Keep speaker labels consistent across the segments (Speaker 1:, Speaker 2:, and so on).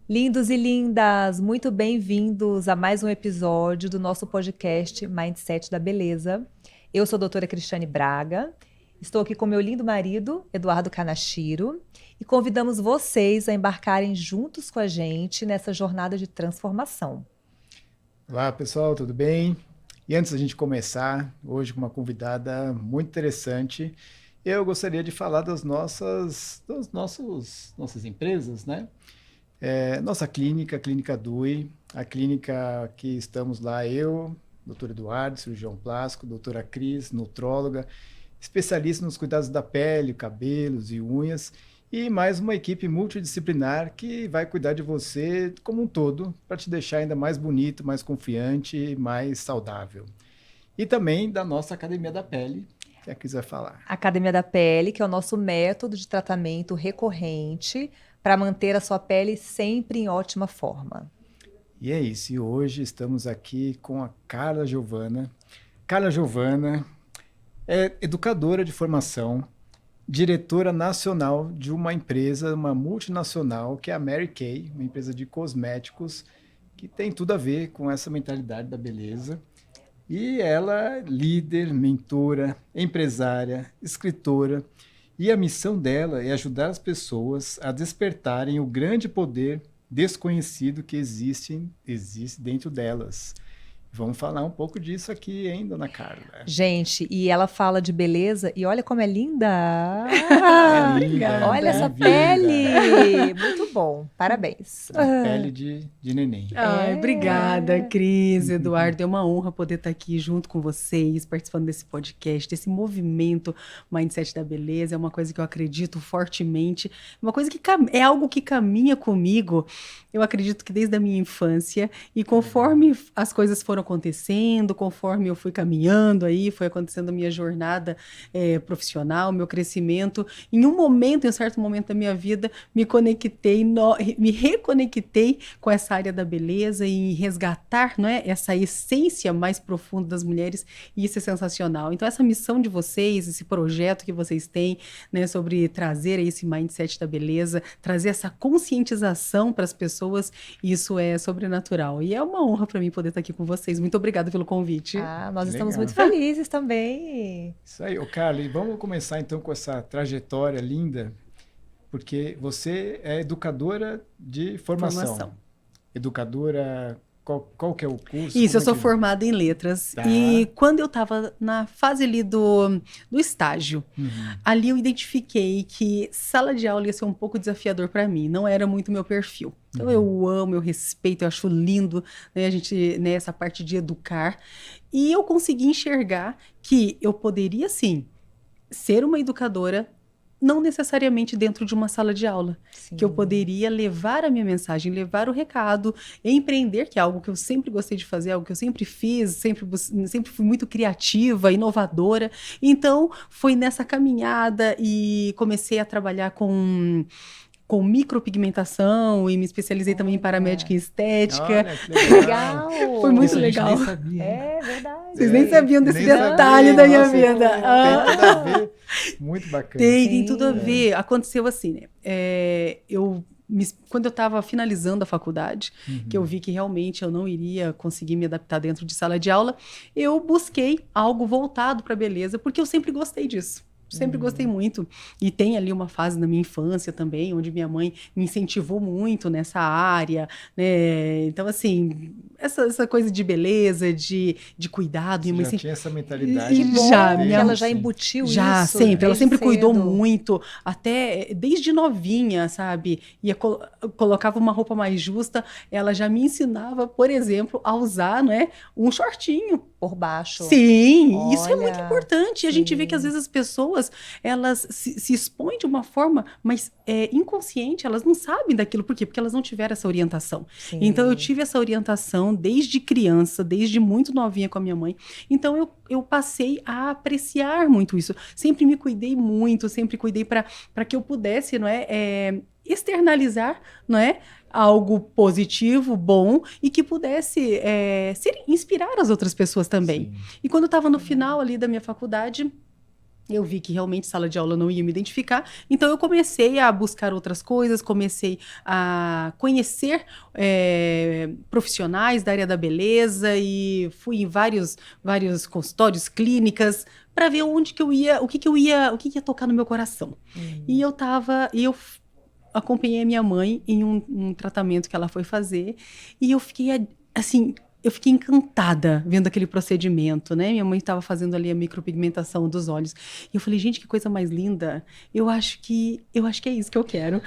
Speaker 1: Lindos e lindas, muito bem-vindos a mais um episódio do nosso podcast Mindset da Beleza. Eu sou a doutora Cristiane Braga, estou aqui com meu lindo marido, Eduardo Kanashiro, e convidamos vocês a embarcarem juntos com a gente nessa jornada de transformação.
Speaker 2: Olá, pessoal, tudo bem? E antes da gente começar, hoje com uma convidada muito interessante, eu gostaria de falar nossas empresas, né? Nossa clínica, a Clínica Dui, a clínica que estamos lá, eu, doutor Eduardo, cirurgião plástico, doutora Cris, nutróloga, especialista nos cuidados da pele, cabelos e unhas, e mais uma equipe multidisciplinar que vai cuidar de você como um todo, para te deixar ainda mais bonito, mais confiante, mais saudável. E também da nossa Academia da Pele, que a Cris vai falar.
Speaker 1: Academia da Pele, que é o nosso método de tratamento recorrente para manter a sua pele sempre em ótima forma.
Speaker 2: E é isso, e hoje estamos aqui com a Carla Giovana. Carla Giovana é educadora de formação, diretora nacional de uma empresa, uma multinacional, que é a Mary Kay, uma empresa de cosméticos, que tem tudo a ver com essa mentalidade da beleza. E ela é líder, mentora, empresária, escritora, e a missão dela é ajudar as pessoas a despertarem o grande poder desconhecido que existe dentro delas. Vamos falar um pouco disso aqui, hein, dona Carla?
Speaker 1: Gente, e ela fala de beleza e olha como é linda!
Speaker 2: É linda,
Speaker 1: Olha essa
Speaker 2: bem-vinda.
Speaker 1: pele! Muito bom, parabéns.
Speaker 2: A pele de neném.
Speaker 3: Ai, obrigada, Cris,
Speaker 2: Uhum.
Speaker 3: Eduardo. É uma honra poder estar aqui junto com vocês, participando desse podcast, desse movimento Mindset da Beleza. É uma coisa que eu acredito fortemente, uma coisa que é algo que caminha comigo. Eu acredito que desde a minha infância, e conforme as coisas foram acontecendo, conforme eu fui caminhando aí, foi acontecendo a minha jornada profissional, meu crescimento, em um certo momento da minha vida, me reconectei com essa área da beleza e resgatar, não é, essa essência mais profunda das mulheres, e isso é sensacional. Então essa missão de vocês, esse projeto que vocês têm, né, sobre trazer esse mindset da beleza, trazer essa conscientização para as pessoas, isso é sobrenatural. E é uma honra para mim poder estar aqui com vocês. Muito obrigada pelo convite.
Speaker 1: Nós estamos
Speaker 2: Legal.
Speaker 1: muito felizes também.
Speaker 2: Isso aí, ô Carla, e vamos começar então com essa trajetória linda, porque você é educadora de formação. Educadora, qual que é o curso?
Speaker 3: Isso, eu sou
Speaker 2: que...
Speaker 3: formada em letras.
Speaker 2: Tá.
Speaker 3: E quando eu estava na fase ali do estágio, ali eu identifiquei que sala de aula ia ser um pouco desafiador para mim, não era muito meu perfil. Então eu amo, eu respeito, eu acho lindo, né, a gente, né, essa parte de educar. E eu consegui enxergar que eu poderia, sim, ser uma educadora, não necessariamente dentro de uma sala de aula,
Speaker 1: Sim.
Speaker 3: que eu poderia levar a minha mensagem, levar o recado, empreender, que é algo que eu sempre gostei de fazer, algo que eu sempre fiz, sempre fui muito criativa, inovadora. Então, foi nessa caminhada e comecei a trabalhar com micropigmentação e me especializei também em paramédica e estética.
Speaker 2: Olha, que legal.
Speaker 3: Foi muito
Speaker 2: Isso a gente
Speaker 3: legal.
Speaker 2: nem sabia.
Speaker 1: É verdade.
Speaker 3: Vocês nem sabiam desse
Speaker 2: Nem
Speaker 3: detalhe
Speaker 2: sabia.
Speaker 3: da minha
Speaker 2: Nossa,
Speaker 3: vida.
Speaker 2: Tem tudo a ver. Muito bacana.
Speaker 3: Tem tudo a ver. Aconteceu assim, né? Quando eu estava finalizando a faculdade, que eu vi que realmente eu não iria conseguir me adaptar dentro de sala de aula, eu busquei algo voltado para a beleza, porque eu sempre gostei disso. Sempre gostei muito. E tem ali uma fase na minha infância também, onde minha mãe me incentivou muito nessa área, né? Então, assim, essa coisa de beleza, de cuidado.
Speaker 2: Você já tinha essa mentalidade.
Speaker 1: Que bom
Speaker 3: Já,
Speaker 1: que
Speaker 3: minha
Speaker 1: ela
Speaker 3: mãe
Speaker 1: já embutiu
Speaker 3: já,
Speaker 1: isso.
Speaker 3: sempre. Ela
Speaker 1: desde
Speaker 3: sempre cuidou
Speaker 1: cedo.
Speaker 3: muito, até desde novinha, sabe? Colocava uma roupa mais justa, ela já me ensinava, por exemplo, a usar, né, um shortinho.
Speaker 1: Por baixo.
Speaker 3: Sim, isso é
Speaker 1: Olha,
Speaker 3: muito importante. E a gente vê
Speaker 1: sim.
Speaker 3: que às vezes as pessoas, elas se expõem de uma forma, mas inconsciente, elas não sabem daquilo. Por quê? Porque elas não tiveram essa orientação.
Speaker 1: Sim.
Speaker 3: Então eu tive essa orientação desde criança, desde muito novinha com a minha mãe. Então eu passei a apreciar muito isso. Sempre me cuidei muito, sempre cuidei para que eu pudesse, não é, externalizar, não é, algo positivo, bom, e que pudesse inspirar as outras pessoas também.
Speaker 2: Sim.
Speaker 3: E quando eu estava no final ali da minha faculdade, Eu vi que realmente sala de aula não ia me identificar, então eu comecei a buscar outras coisas, comecei a conhecer profissionais da área da beleza e fui em vários consultórios, clínicas, para ver onde que eu ia, o que ia tocar no meu coração. E eu acompanhei a minha mãe em um tratamento que ela foi fazer e eu fiquei assim. Eu fiquei encantada vendo aquele procedimento, né? Minha mãe estava fazendo ali a micropigmentação dos olhos. E eu falei, gente, que coisa mais linda. Eu acho que é isso que eu quero.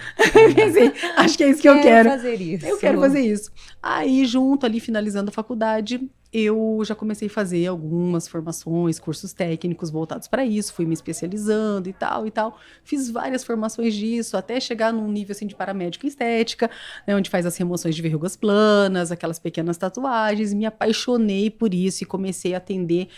Speaker 3: Acho que é isso que eu quero.
Speaker 1: Fazer isso.
Speaker 3: Eu quero fazer isso. Aí, junto ali, finalizando a faculdade, eu já comecei a fazer algumas formações, cursos técnicos voltados para isso, fui me especializando e tal e tal. Fiz várias formações disso, até chegar num nível assim de paramédico em estética, né, onde faz as remoções de verrugas planas, aquelas pequenas tatuagens. Me apaixonei por isso e comecei a atender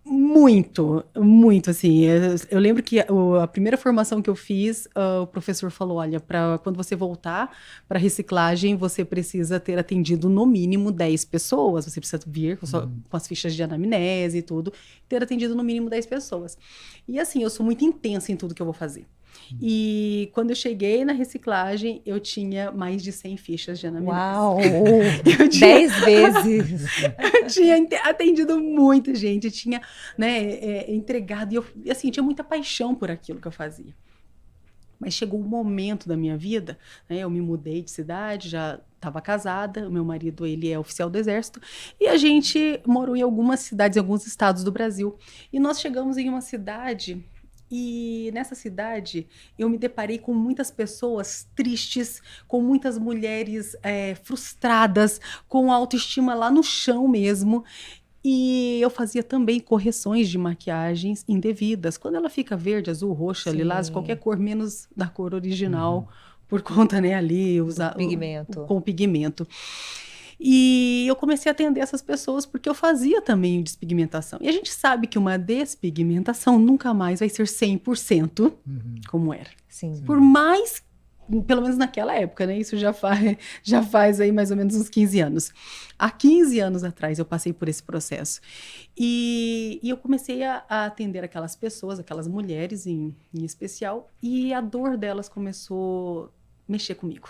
Speaker 3: muito, muito, assim. Eu lembro que a primeira formação que eu fiz, o professor falou, olha, quando você voltar para reciclagem, você precisa ter atendido no mínimo 10 pessoas, você precisa vir com as fichas de anamnese e tudo, ter atendido no mínimo 10 pessoas. E assim, eu sou muito intensa em tudo que eu vou fazer. E quando eu cheguei na reciclagem, eu tinha mais de 100 fichas de anamnese.
Speaker 1: Uau!
Speaker 3: 10
Speaker 1: vezes!
Speaker 3: Eu tinha atendido muita gente, tinha, né, entregado, e assim, tinha muita paixão por aquilo que eu fazia. Mas chegou um momento da minha vida, né, eu me mudei de cidade, já estava casada, o meu marido, ele é oficial do Exército, e a gente morou em algumas cidades, em alguns estados do Brasil. E nós chegamos em uma cidade... E nessa cidade, eu me deparei com muitas pessoas tristes, com muitas mulheres frustradas, com a autoestima lá no chão mesmo. E eu fazia também correções de maquiagens indevidas. Quando ela fica verde, azul, roxa, lilás, qualquer cor, menos da cor original, por conta, né, ali,
Speaker 1: Pigmento.
Speaker 3: Com pigmento. E eu comecei a atender essas pessoas porque eu fazia também despigmentação. E a gente sabe que uma despigmentação nunca mais vai ser 100% como era.
Speaker 1: Sim.
Speaker 3: Por mais, pelo menos naquela época, né? Isso já faz aí mais ou menos uns 15 anos. Há 15 anos atrás eu passei por esse processo. E eu comecei a atender aquelas pessoas, aquelas mulheres em especial, e a dor delas começou a mexer comigo.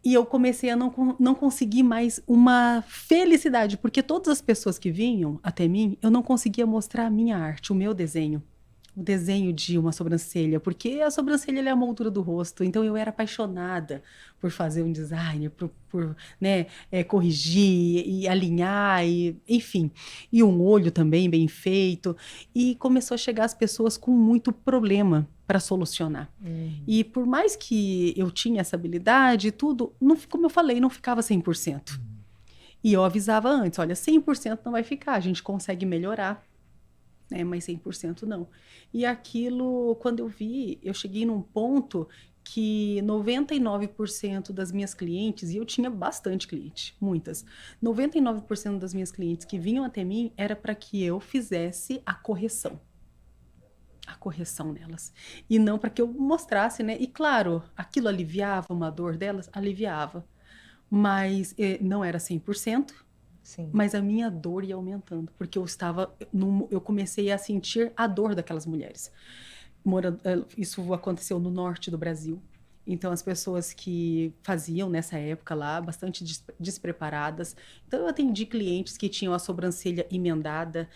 Speaker 3: E eu comecei a não conseguir mais uma felicidade, porque todas as pessoas que vinham até mim, eu não conseguia mostrar a minha arte, o meu desenho. O desenho de uma sobrancelha, porque a sobrancelha é a moldura do rosto, então eu era apaixonada por fazer um design, por né, corrigir e alinhar, enfim. E um olho também bem feito, e começou a chegar as pessoas com muito problema para solucionar. E por mais que eu tinha essa habilidade, tudo, não, como eu falei, não ficava 100%. E eu avisava antes, olha, 100% não vai ficar, a gente consegue melhorar. Mas 100% não. E aquilo, quando eu vi, eu cheguei num ponto que 99% das minhas clientes, e eu tinha bastante cliente, muitas, 99% das minhas clientes que vinham até mim era para que eu fizesse a correção nelas. E não para que eu mostrasse, né? E claro, aquilo aliviava uma dor delas? Aliviava. Mas não era 100%.
Speaker 1: Sim.
Speaker 3: Mas a minha dor ia aumentando, porque eu comecei a sentir a dor daquelas mulheres. Isso aconteceu no norte do Brasil. Então, as pessoas que faziam nessa época lá, bastante despreparadas. Então, eu atendi clientes que tinham a sobrancelha emendada,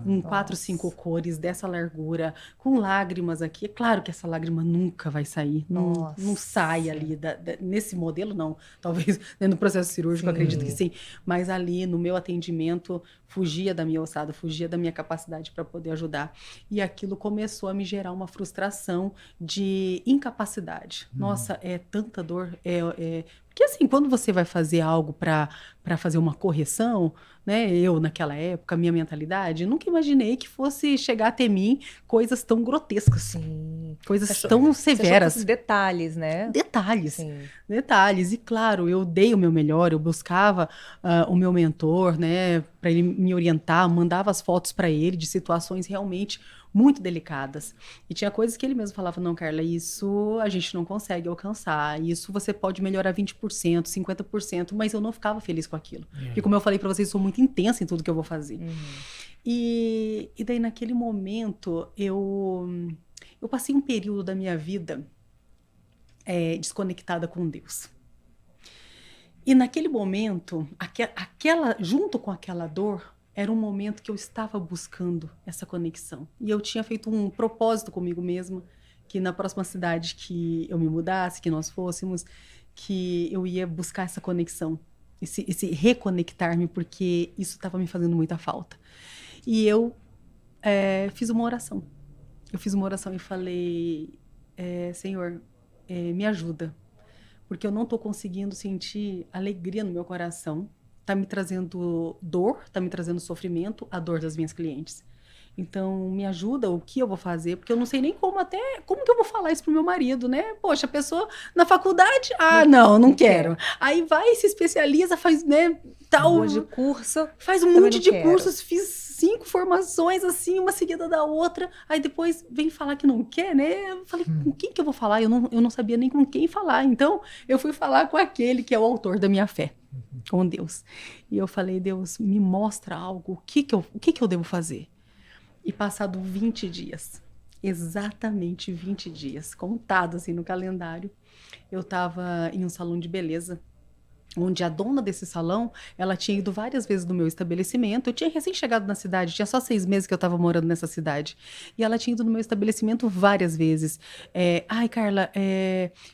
Speaker 3: com 4, 5 cores dessa largura, com lágrimas aqui. É claro que essa lágrima nunca vai sair, não sai ali. Nesse modelo, não. Talvez no processo cirúrgico, acredito que sim. Mas ali, no meu atendimento, fugia da minha ossada, fugia da minha capacidade para poder ajudar. E aquilo começou a me gerar uma frustração de incapacidade. Nossa, é tanta dor. Porque assim, quando você vai fazer algo para fazer uma correção, né? Eu, naquela época, minha mentalidade, nunca imaginei que fosse chegar até mim coisas tão grotescas.
Speaker 1: Sim.
Speaker 3: Coisas tão severas.
Speaker 1: Você detalhes, né?
Speaker 3: Detalhes.
Speaker 1: Sim.
Speaker 3: Detalhes. E claro, eu dei o meu melhor, eu buscava o meu mentor, né? Para ele me orientar, mandava as fotos para ele de situações realmente muito delicadas. E tinha coisas que ele mesmo falava, não, Carla, isso a gente não consegue alcançar, isso você pode melhorar 20%, 50%, mas eu não ficava feliz com aquilo. Porque como eu falei pra vocês, eu sou muito intensa em tudo que eu vou fazer. E daí naquele momento, eu passei um período da minha vida desconectada com Deus. E naquele momento, junto com aquela dor, era um momento que eu estava buscando essa conexão. E eu tinha feito um propósito comigo mesma, que na próxima cidade que eu me mudasse, que nós fôssemos, que eu ia buscar essa conexão, esse reconectar-me, porque isso estava me fazendo muita falta. E eu fiz uma oração. Eu fiz uma oração e falei, Senhor, me ajuda, porque eu não estou conseguindo sentir alegria no meu coração. Está me trazendo dor, está me trazendo sofrimento, a dor das minhas clientes. Então, me ajuda o que eu vou fazer, porque eu não sei nem como que eu vou falar isso pro meu marido, né? Poxa, a pessoa na faculdade, não quero. Aí vai, se especializa, faz, né, tal...
Speaker 1: Um monte de curso.
Speaker 3: Faz um monte de cursos, fiz 5 formações, assim, uma seguida da outra, aí depois vem falar que não quer, né? Eu falei, com quem que eu vou falar? Eu não sabia nem com quem falar. Então, eu fui falar com aquele que é o autor da minha fé, com Deus. E eu falei, Deus, me mostra algo, o que que eu devo fazer? E passado 20 dias, exatamente 20 dias, contados assim no calendário, eu estava em um salão de beleza, onde a dona desse salão, ela tinha ido várias vezes no meu estabelecimento. Eu tinha recém-chegado na cidade, tinha só 6 meses que eu estava morando nessa cidade. E ela tinha ido no meu estabelecimento várias vezes. Ai, Carla,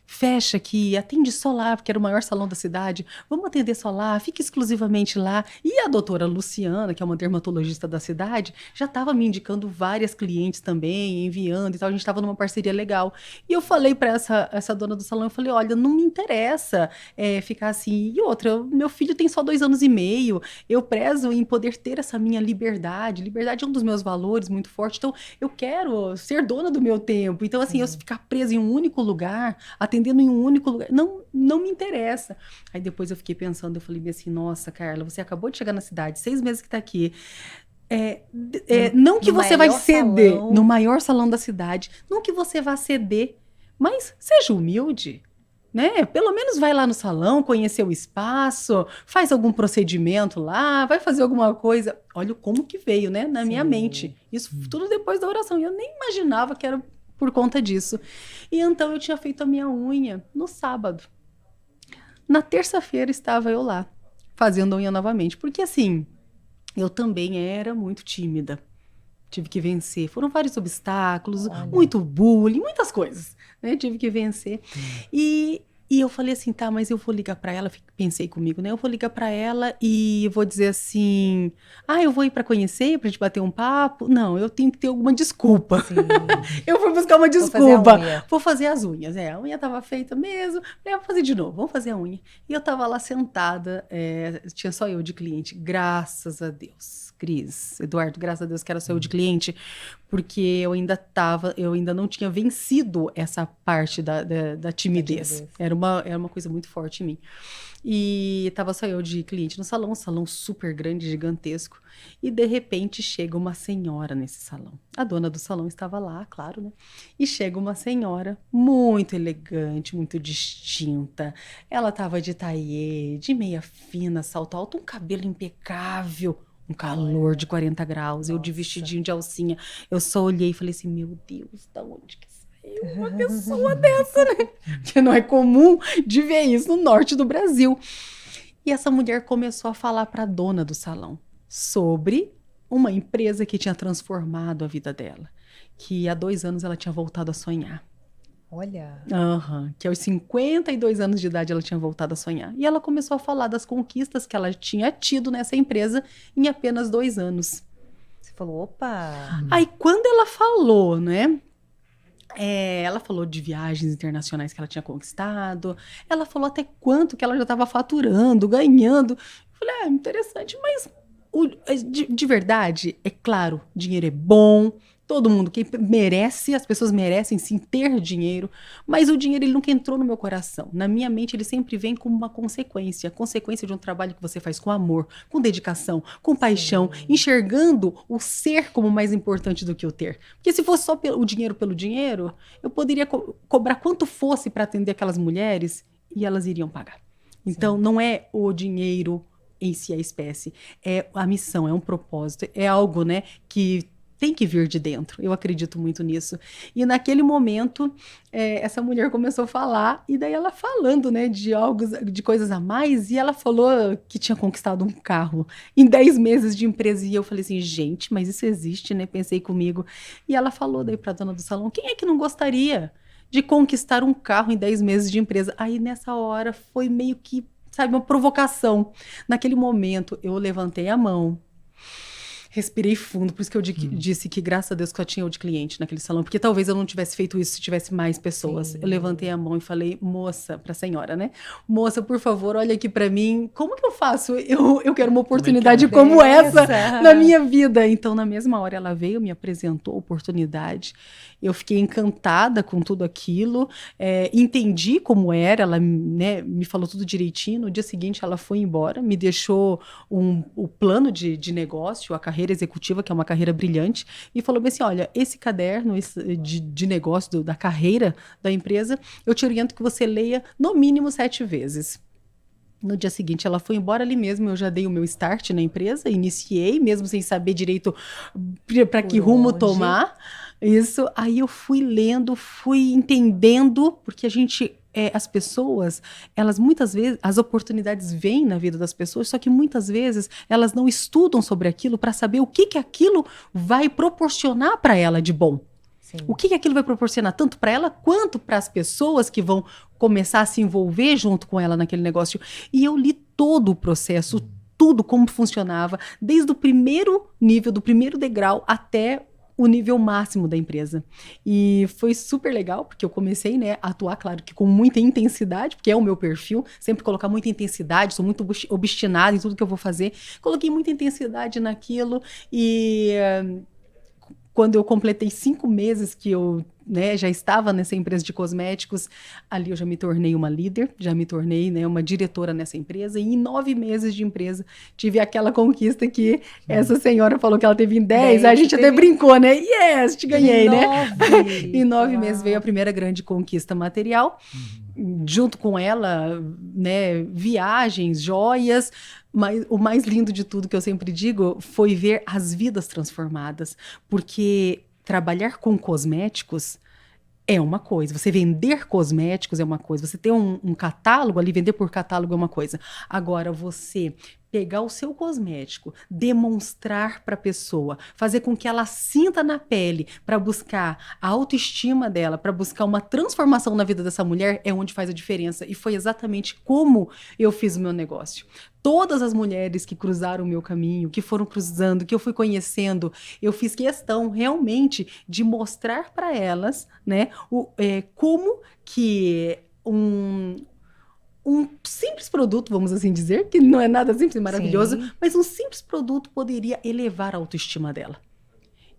Speaker 3: fecha aqui, atende só lá, porque era o maior salão da cidade. Vamos atender só lá, fica exclusivamente lá. E a doutora Luciana, que é uma dermatologista da cidade, já estava me indicando várias clientes também, enviando e tal. A gente estava numa parceria legal. E eu falei para essa dona do salão, eu falei, olha, não me interessa ficar assim. E outra, meu filho tem só 2 anos e meio, eu prezo em poder ter essa minha liberdade. Liberdade é um dos meus valores muito forte, então eu quero ser dona do meu tempo. Então, assim, eu ficar presa em um único lugar, atendendo em um único lugar, não me interessa. Aí depois eu fiquei pensando, eu falei assim, nossa, Carla, você acabou de chegar na cidade, 6 meses que tá aqui, não que você vai ceder no maior salão da cidade, não que você vá ceder, mas seja humilde. Né? Pelo menos vai lá no salão, conhecer o espaço, faz algum procedimento lá, vai fazer alguma coisa. Olha como que veio, né, na minha mente. Isso tudo depois da oração. Eu nem imaginava que era por conta disso. E então eu tinha feito a minha unha no sábado. Na terça-feira estava eu lá, fazendo a unha novamente. Porque assim, eu também era muito tímida. Tive que vencer. Foram vários obstáculos, muito bullying, muitas coisas, né? Tive que vencer. E eu falei assim, tá, mas eu vou ligar pra ela, pensei comigo, né? Eu vou ligar pra ela e vou dizer assim, eu vou ir pra conhecer, pra gente bater um papo. Não, eu tenho que ter alguma desculpa. Eu fui buscar uma desculpa. Vou fazer as unhas. A unha tava feita mesmo. Falei, vou fazer de novo, vamos fazer a unha. E eu tava lá sentada, tinha só eu de cliente, graças a Deus. Cris, Eduardo, graças a Deus que era só eu de cliente, porque eu ainda não tinha vencido essa parte da timidez. Era uma coisa muito forte em mim. E tava só eu de cliente no salão, um salão super grande, gigantesco. E de repente chega uma senhora nesse salão. A dona do salão estava lá, claro, né? E chega uma senhora muito elegante, muito distinta. Ela tava de taillé, de meia fina, salto alto, um cabelo impecável. Um calor de 40 graus, eu de vestidinho de alcinha. Eu só olhei e falei assim, meu Deus, da onde que saiu uma pessoa dessa, né? Porque não é comum de ver isso no norte do Brasil. E essa mulher começou a falar para a dona do salão sobre uma empresa que tinha transformado a vida dela. Que há 2 anos ela tinha voltado a sonhar.
Speaker 1: Olha.
Speaker 3: Que aos 52 anos de idade ela tinha voltado a sonhar. E ela começou a falar das conquistas que ela tinha tido nessa empresa em apenas 2 anos.
Speaker 1: Você falou, opa!
Speaker 3: Aí quando ela falou, né? Ela falou de viagens internacionais que ela tinha conquistado. Ela falou até quanto que ela já estava faturando, ganhando. Eu falei, interessante, mas de verdade, é claro, dinheiro é bom. todo mundo, quem merece, as pessoas merecem sim ter dinheiro, mas o dinheiro ele nunca entrou no meu coração. Na minha mente ele sempre vem como uma consequência, a consequência de um trabalho que você faz com amor, com dedicação, com paixão, enxergando o ser como mais importante do que o ter. Porque se fosse só o dinheiro pelo dinheiro, eu poderia cobrar quanto fosse para atender aquelas mulheres e elas iriam pagar. Então não é o dinheiro em si a espécie, é a missão, é um propósito, é algo, né, que tem que vir de dentro. Eu acredito muito nisso. E naquele momento, essa mulher começou a falar, e daí ela falando, né, de coisas a mais, e ela falou que tinha conquistado um carro em 10 meses de empresa. E eu falei assim, gente, mas isso existe, né? Pensei comigo. E ela falou daí pra dona do salão, quem é que não gostaria de conquistar um carro em 10 meses de empresa? Aí nessa hora foi meio que, sabe, uma provocação. Naquele momento, eu levantei a mão, respirei fundo, por isso que eu disse que, graças a Deus, que eu tinha eu de cliente naquele salão, porque talvez eu não tivesse feito isso se tivesse mais pessoas.
Speaker 1: Sim.
Speaker 3: Eu levantei a mão e falei, moça, pra senhora, né? Moça, por favor, olha aqui pra mim, como que eu faço? Eu quero uma oportunidade como essa na minha vida. Então, na mesma hora, ela veio, me apresentou a oportunidade, eu fiquei encantada com tudo aquilo, entendi como era, ela, né, me falou tudo direitinho. No dia seguinte, ela foi embora, me deixou o plano de negócio, a carreira executiva, que é uma carreira brilhante, e falou bem assim, olha, esse caderno de negócio da carreira da empresa, eu te oriento que você leia no mínimo 7 vezes. No dia seguinte, ela foi embora ali mesmo, eu já dei o meu start na empresa, iniciei, mesmo sem saber direito para que rumo tomar. Isso, aí eu fui lendo, fui entendendo, porque as pessoas, elas muitas vezes, as oportunidades vêm na vida das pessoas, só que muitas vezes elas não estudam sobre aquilo para saber o que aquilo vai proporcionar para ela de bom. Sim. O que aquilo vai proporcionar tanto para ela quanto para as pessoas que vão começar a se envolver junto com ela naquele negócio. E eu li todo o processo, tudo como funcionava, desde o primeiro nível, do primeiro degrau até o nível máximo da empresa. E foi super legal, porque eu comecei, né, a atuar, claro, que com muita intensidade, porque é o meu perfil, sempre colocar muita intensidade, sou muito obstinada em tudo que eu vou fazer. Coloquei muita intensidade naquilo e quando eu completei 5 meses que eu, né, já estava nessa empresa de cosméticos, ali eu já me tornei uma líder, já me tornei, né, uma diretora nessa empresa, e em 9 meses de empresa tive aquela conquista que essa senhora falou que ela teve em 10, a gente até brincou, né? Yes, te ganhei, né? Em 9 meses veio a primeira grande conquista material, junto com ela, né, viagens, joias, mas o mais lindo de tudo que eu sempre digo foi ver as vidas transformadas, porque trabalhar com cosméticos é uma coisa, você vender cosméticos é uma coisa, você ter um catálogo ali, vender por catálogo é uma coisa. Agora, você pegar o seu cosmético, demonstrar para a pessoa, fazer com que ela sinta na pele, para buscar a autoestima dela, para buscar uma transformação na vida dessa mulher, é onde faz a diferença. E foi exatamente como eu fiz o meu negócio. Todas as mulheres que cruzaram o meu caminho, que foram cruzando, que eu fui conhecendo, eu fiz questão realmente de mostrar para elas, né, como que um simples produto, vamos assim dizer, que não é nada simples e maravilhoso, sim, mas um simples produto poderia elevar a autoestima dela.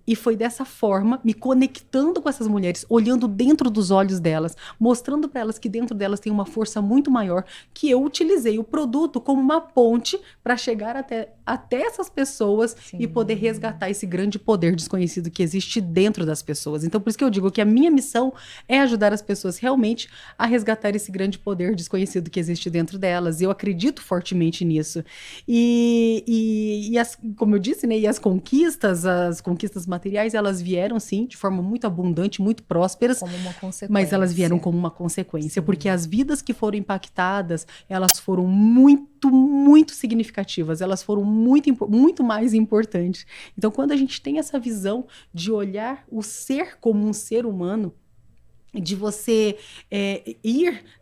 Speaker 3: E foi dessa forma, me conectando com essas mulheres, olhando dentro dos olhos delas, mostrando para elas que dentro delas tem uma força muito maior, que eu utilizei o produto como uma ponte para chegar até essas pessoas, sim, e poder resgatar esse grande poder desconhecido que existe dentro das pessoas. Então, por isso que eu digo que a minha missão é ajudar as pessoas realmente a resgatar esse grande poder desconhecido que existe dentro delas. E eu acredito fortemente nisso. Como eu disse, né, e as conquistas materiais, elas vieram, sim, de forma muito abundante, muito prósperas.
Speaker 1: Como uma consequência.
Speaker 3: Mas elas vieram como uma consequência, sim, porque as vidas que foram impactadas, elas foram muito, muito significativas, elas foram muito mais importantes. Então, quando a gente tem essa visão de olhar o ser como um ser humano, de você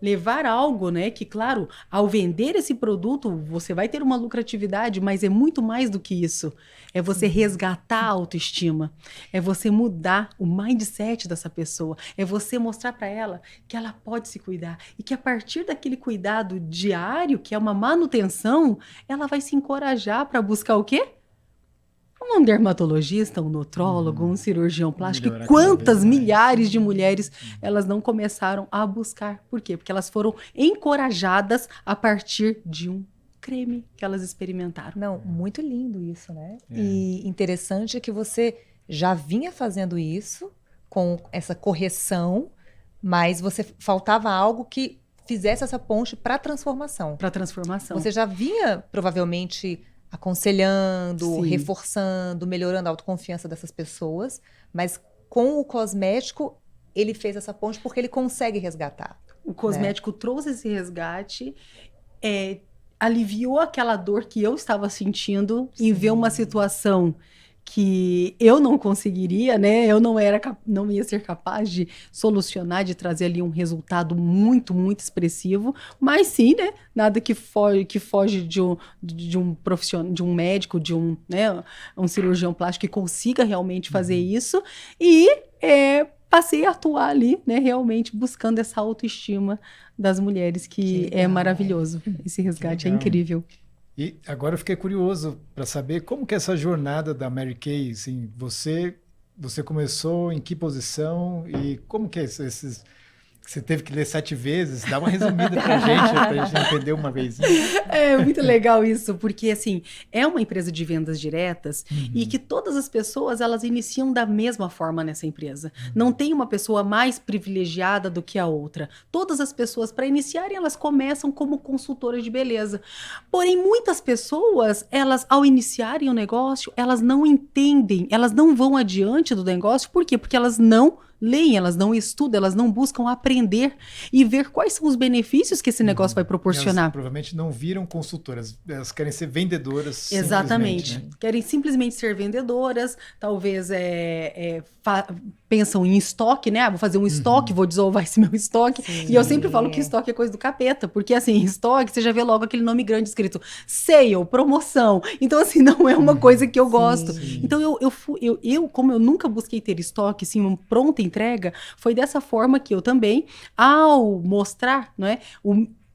Speaker 3: levar algo, né, que claro, ao vender esse produto, você vai ter uma lucratividade, mas é muito mais do que isso. É você resgatar a autoestima, é você mudar o mindset dessa pessoa, é você mostrar para ela que ela pode se cuidar e que a partir daquele cuidado diário, que é uma manutenção, ela vai se encorajar para buscar o quê? um dermatologista, um nutrólogo, um cirurgião plástico, e
Speaker 2: Melhorar
Speaker 3: quantas
Speaker 2: cada vez mais.
Speaker 3: milhares de mulheres elas não começaram a buscar. Por quê? Porque elas foram encorajadas a partir de um creme que elas experimentaram.
Speaker 1: Não, muito lindo isso, né?
Speaker 2: É.
Speaker 1: E interessante é que você já vinha fazendo isso com essa correção, mas você faltava algo que fizesse essa ponte para a transformação.
Speaker 3: Para transformação.
Speaker 1: Você já vinha, provavelmente, aconselhando,
Speaker 3: Sim.
Speaker 1: reforçando, melhorando a autoconfiança dessas pessoas, mas com o cosmético, ele fez essa ponte porque ele consegue resgatar.
Speaker 3: O cosmético trouxe esse resgate, aliviou aquela dor que eu estava sentindo em ver uma situação que eu não conseguiria, né? Eu não ia ser capaz de solucionar, de trazer ali um resultado muito, muito expressivo, mas sim, né? Nada que foge de um profissional, de um médico, de um cirurgião plástico que consiga realmente fazer isso. E passei a atuar ali, né? Realmente buscando essa autoestima das mulheres, que é maravilhoso. Esse resgate é incrível.
Speaker 2: E agora eu fiquei curioso para saber como que é essa jornada da Mary Kay, assim, você começou em que posição e como que é esses... Você teve que ler 7 vezes, dá uma resumida pra gente entender uma vez.
Speaker 3: É muito legal isso, porque assim, é uma empresa de vendas diretas e que todas as pessoas, elas iniciam da mesma forma nessa empresa. Não tem uma pessoa mais privilegiada do que a outra. Todas as pessoas, para iniciarem, elas começam como consultoras de beleza. Porém, muitas pessoas, elas, ao iniciarem o negócio, elas não entendem, elas não vão adiante do negócio. Por quê? Porque elas não leem, elas não estudam, elas não buscam aprender e ver quais são os benefícios que esse negócio vai proporcionar.
Speaker 2: Elas provavelmente não viram consultoras, elas querem ser vendedoras.
Speaker 3: Exatamente.
Speaker 2: Né?
Speaker 3: Querem simplesmente ser vendedoras, talvez pensam em estoque, né? Vou fazer um estoque, vou desovar esse meu estoque.
Speaker 1: Sim.
Speaker 3: E eu sempre falo que estoque é coisa do capeta, porque assim, estoque, você já vê logo aquele nome grande escrito sale, promoção. Então assim, não é uma coisa que eu gosto.
Speaker 2: Sim.
Speaker 3: Então eu, como eu nunca busquei ter estoque, assim, uma pronta entrega, foi dessa forma que eu também, ao mostrar, não é,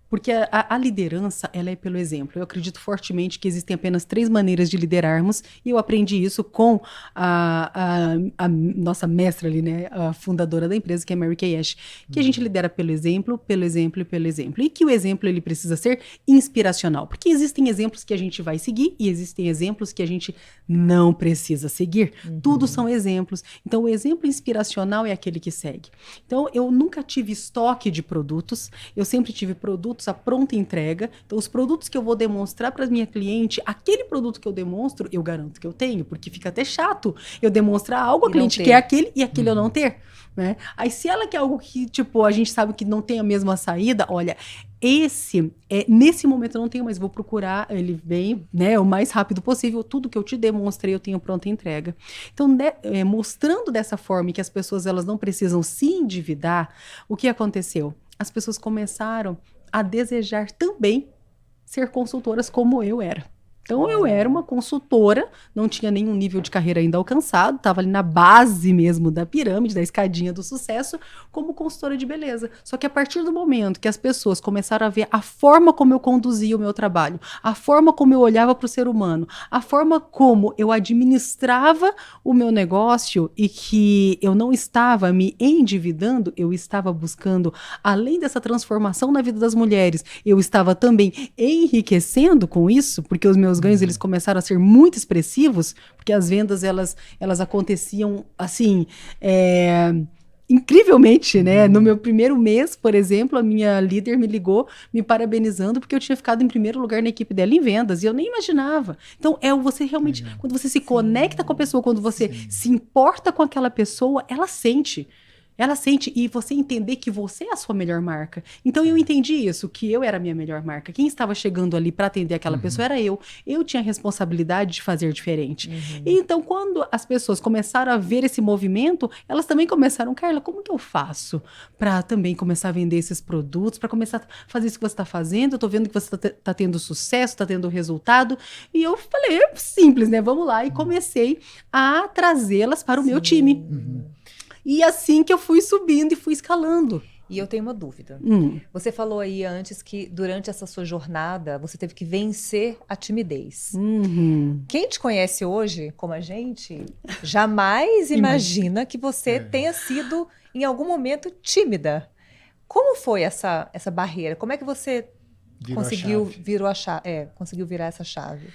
Speaker 3: porque a liderança, ela é pelo exemplo. Eu acredito fortemente que existem apenas 3 maneiras de liderarmos, e eu aprendi isso com a nossa mestra ali, né, a fundadora da empresa, que é Mary Kay Ash, que a gente lidera pelo exemplo, pelo exemplo e pelo exemplo. E que o exemplo, ele precisa ser inspiracional, porque existem exemplos que a gente vai seguir e existem exemplos que a gente não precisa seguir. Tudo são exemplos. Então, o exemplo inspiracional é aquele que segue. Então, eu nunca tive estoque de produtos, eu sempre tive produtos à pronta entrega. Então, os produtos que eu vou demonstrar para a minha cliente, aquele produto que eu demonstro, eu garanto que eu tenho, porque fica até chato eu demonstrar algo, a cliente quer aquele e aquele eu não ter, né? Aí, se ela quer algo que, tipo, a gente sabe que não tem a mesma saída, olha, nesse momento eu não tenho, mas vou procurar ele bem, né, o mais rápido possível. Tudo que eu te demonstrei, eu tenho pronta entrega. Então, mostrando dessa forma que as pessoas, elas não precisam se endividar, o que aconteceu? As pessoas começaram a desejar também ser consultoras como eu era. Então, eu era uma consultora, não tinha nenhum nível de carreira ainda alcançado, estava ali na base mesmo da pirâmide, da escadinha do sucesso, como consultora de beleza. Só que a partir do momento que as pessoas começaram a ver a forma como eu conduzia o meu trabalho, a forma como eu olhava para o ser humano, a forma como eu administrava o meu negócio e que eu não estava me endividando, eu estava buscando, além dessa transformação na vida das mulheres, eu estava também enriquecendo com isso, porque os meus ganhos, eles começaram a ser muito expressivos, porque as vendas, elas aconteciam assim, incrivelmente, né? No meu primeiro mês, por exemplo, a minha líder me ligou me parabenizando porque eu tinha ficado em primeiro lugar na equipe dela em vendas, e eu nem imaginava. Então, você realmente, quando você se conecta com a pessoa, quando você se importa com aquela pessoa, ela sente, e você entender que você é a sua melhor marca. Então, eu entendi isso, que eu era a minha melhor marca. Quem estava chegando ali para atender aquela pessoa era eu. Eu tinha a responsabilidade de fazer diferente. E então, quando as pessoas começaram a ver esse movimento, elas também começaram, Carla, como que eu faço para também começar a vender esses produtos, para começar a fazer isso que você está fazendo? Eu estou vendo que você está tendo sucesso, está tendo resultado. E eu falei, simples, né? Vamos lá. E comecei a trazê-las para o meu time. E assim que eu fui subindo e fui escalando.
Speaker 1: E eu tenho uma dúvida. Você falou aí antes que durante essa sua jornada você teve que vencer a timidez. Quem te conhece hoje, como a gente, jamais imagina que você tenha sido, em algum momento, tímida. Como foi essa barreira? Como é que você conseguiu virar essa chave?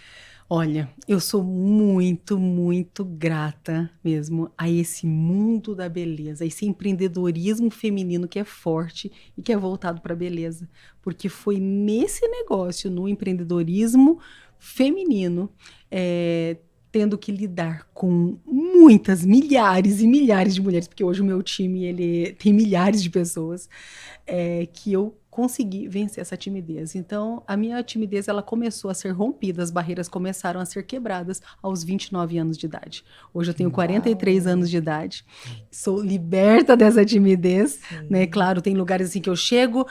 Speaker 3: Olha, eu sou muito, muito grata mesmo a esse mundo da beleza, a esse empreendedorismo feminino que é forte e que é voltado para a beleza. Porque foi nesse negócio, no empreendedorismo feminino, tendo que lidar com muitas, milhares e milhares de mulheres, porque hoje o meu time ele tem milhares de pessoas, que eu consegui vencer essa timidez. Então, a minha timidez ela começou a ser rompida, as barreiras começaram a ser quebradas aos 29 anos de idade. Hoje eu tenho 43 anos de idade, sou liberta dessa timidez, né? Claro, tem lugares assim que eu chego,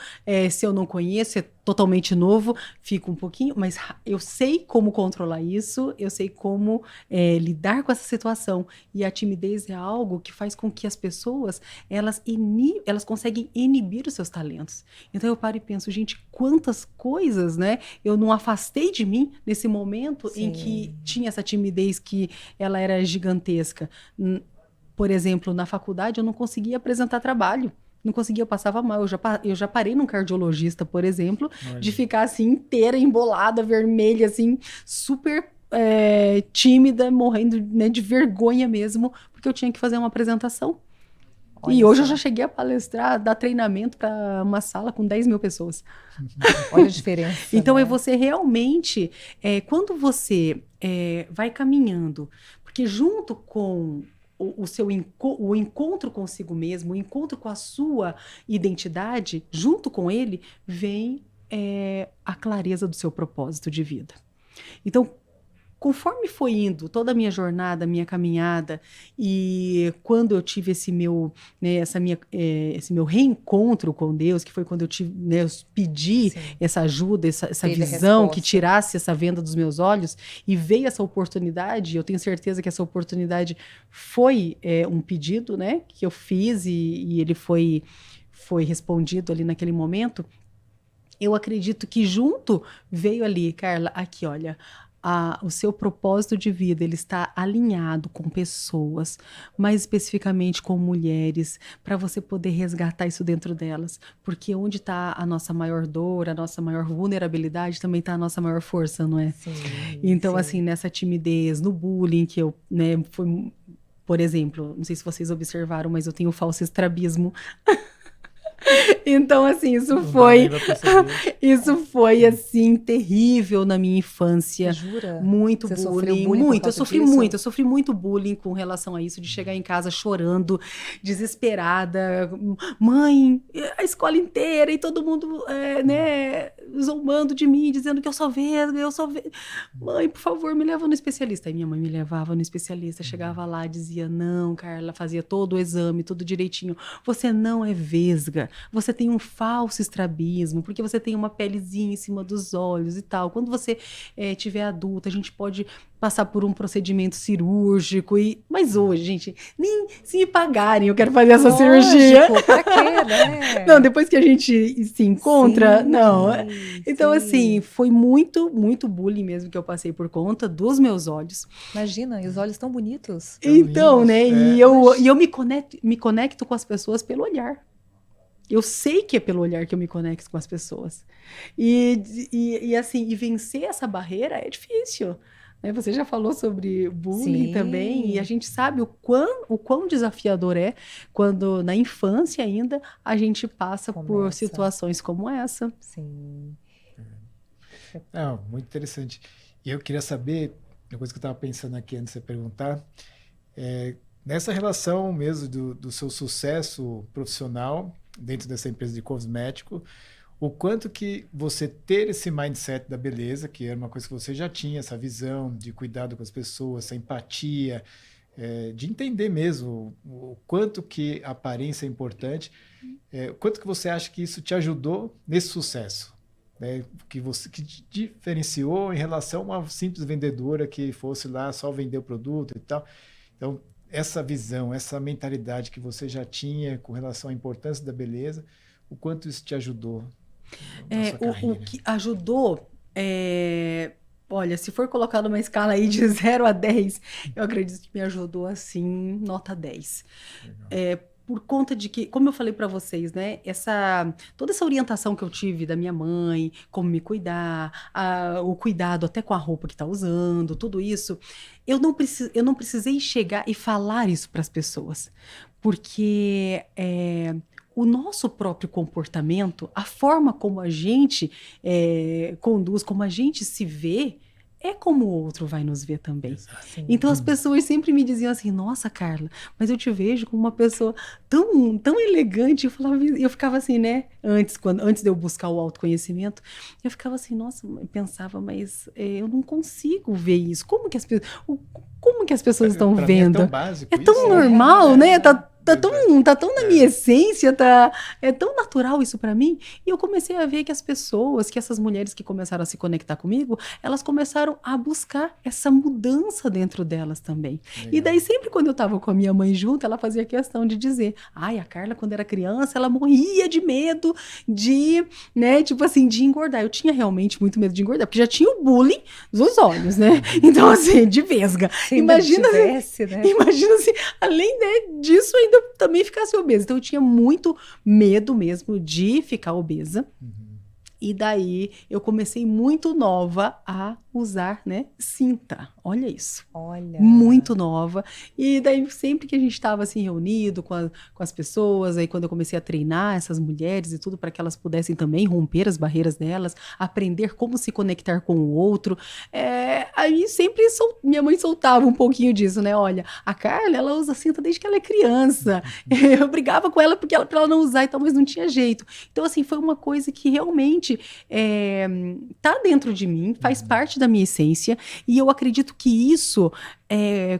Speaker 3: se eu não conheço, é totalmente novo, fico um pouquinho, mas eu sei como controlar isso, eu sei como lidar com essa situação. E a timidez é algo que faz com que as pessoas, elas conseguem inibir os seus talentos. Então eu paro e penso, gente, quantas coisas, né, eu não afastei de mim nesse momento em que tinha essa timidez que ela era gigantesca. Por exemplo, na faculdade eu não conseguia apresentar trabalho. Não conseguia, eu passava mal. Eu já parei num cardiologista, por exemplo, de ficar assim inteira, embolada, vermelha, assim, super tímida, morrendo, né, de vergonha mesmo, porque eu tinha que fazer uma apresentação. E hoje eu já cheguei a palestrar, dar treinamento para uma sala com 10 mil pessoas.
Speaker 1: Olha a diferença.
Speaker 3: Então
Speaker 1: né?
Speaker 3: é você realmente, quando você vai caminhando, porque junto com o encontro consigo mesmo, o encontro com a sua identidade, junto com ele, vem a clareza do seu propósito de vida. Então, conforme foi indo toda a minha jornada, a minha caminhada, e quando eu tive esse meu reencontro com Deus, que foi quando eu pedi essa ajuda, essa visão que tirasse essa venda dos meus olhos, e veio essa oportunidade, eu tenho certeza que essa oportunidade foi um pedido, né, que eu fiz e ele foi respondido ali naquele momento. Eu acredito que junto veio ali, Carla, aqui, olha, o seu propósito de vida, ele está alinhado com pessoas, mais especificamente com mulheres, para você poder resgatar isso dentro delas, porque onde está a nossa maior dor, a nossa maior vulnerabilidade, também está a nossa maior força, não é?
Speaker 1: Sim,
Speaker 3: então, assim, nessa timidez, no bullying que eu, né, foi, por exemplo, não sei se vocês observaram, mas eu tenho falso estrabismo. Então, assim, isso foi assim, terrível na minha infância.
Speaker 1: Jura?
Speaker 3: Muito
Speaker 1: Você
Speaker 3: bullying,
Speaker 1: sofreu bullying
Speaker 3: muito.
Speaker 1: Eu
Speaker 3: sofri muito bullying com relação a isso, de chegar em casa chorando, desesperada. Mãe, a escola inteira e todo mundo, né, zombando de mim, dizendo que eu sou vesga, Mãe, por favor, me leva no especialista. Aí minha mãe me levava no especialista, chegava lá, dizia, não, Carla, fazia todo o exame, tudo direitinho. Você não é vesga. Você tem um falso estrabismo, porque você tem uma pelezinha em cima dos olhos e tal. Quando você tiver adulta, a gente pode passar por um procedimento cirúrgico. Mas hoje, gente, nem se me pagarem eu quero fazer essa cirurgia.
Speaker 1: Pra quê, né?
Speaker 3: Não, depois que a gente se encontra, não. Então,
Speaker 1: sim.
Speaker 3: assim, foi muito, muito bullying mesmo que eu passei por conta dos meus olhos.
Speaker 1: Imagina, e os olhos tão bonitos.
Speaker 3: Então, né, e eu me conecto com as pessoas pelo olhar. Eu sei que é pelo olhar que eu me conecto com as pessoas. E assim, vencer essa barreira é difícil. Né? Você já falou sobre bullying também, e a gente sabe o quão desafiador é quando, na infância ainda, a gente passa por situações como essa.
Speaker 1: Sim.
Speaker 2: Muito interessante. E eu queria saber, uma coisa que eu estava pensando aqui antes de você perguntar, nessa relação mesmo do seu sucesso profissional dentro dessa empresa de cosmético, o quanto que você ter esse mindset da beleza, que era uma coisa que você já tinha, essa visão de cuidado com as pessoas, essa empatia, de entender mesmo o quanto que a aparência é importante, o quanto que você acha que isso te ajudou nesse sucesso? Né, que te diferenciou em relação a uma simples vendedora que fosse lá só vender o produto e tal. Então, essa visão, essa mentalidade que você já tinha com relação à importância da beleza, o quanto isso te ajudou na sua
Speaker 3: O
Speaker 2: carreira?
Speaker 3: que ajudou, olha, se for colocar numa escala aí de 0 a 10, eu acredito que me ajudou assim, nota 10. Por conta de que, como eu falei para vocês, né, toda essa orientação que eu tive da minha mãe, como me cuidar, o cuidado até com a roupa que tá usando, tudo isso, eu não precisei chegar e falar isso para as pessoas, porque o nosso próprio comportamento, a forma como a gente conduz, como a gente se vê, é como o outro vai nos ver também.
Speaker 1: Sim.
Speaker 3: Então as pessoas sempre me diziam assim, nossa, Carla, mas eu te vejo como uma pessoa tão, tão elegante. Eu ficava assim, né? Antes de eu buscar o autoconhecimento, eu ficava assim, nossa, eu pensava, mas eu não consigo ver isso. Como que as pessoas estão
Speaker 2: Pra mim
Speaker 3: vendo?
Speaker 2: é tão básico
Speaker 3: É tão
Speaker 2: isso.
Speaker 3: normal, né? Tá
Speaker 2: Verdade.
Speaker 3: tão na minha essência, é tão natural isso pra mim. E eu comecei a ver que que essas mulheres que começaram a se conectar comigo, elas começaram a buscar essa mudança dentro delas também.
Speaker 2: Legal.
Speaker 3: E daí, sempre quando eu tava com a minha mãe junto, ela fazia questão de dizer, ai, a Carla, quando era criança, ela morria de medo de, né, tipo assim, de engordar. Eu tinha realmente muito medo de engordar, porque já tinha o bullying dos olhos, né? Então, assim, de vesga.
Speaker 1: Se ainda tivesse, né?
Speaker 3: Imagina se, além, né, disso, ainda também ficasse obesa. Então, eu tinha muito medo mesmo de ficar obesa. E daí, eu comecei muito nova a usar, né, cinta. Olha isso.
Speaker 1: Olha.
Speaker 3: Muito nova. E daí, sempre que a gente estava assim, reunido com as pessoas, aí quando eu comecei a treinar essas mulheres e tudo, para que elas pudessem também romper as barreiras delas, aprender como se conectar com o outro, aí sempre minha mãe soltava um pouquinho disso, né? Olha, a Carla, ela usa cinta desde que ela é criança. Eu brigava com ela para ela não usar e tal, mas não tinha jeito. Então, assim, foi uma coisa que realmente tá dentro de mim, faz parte da minha essência, e eu acredito que isso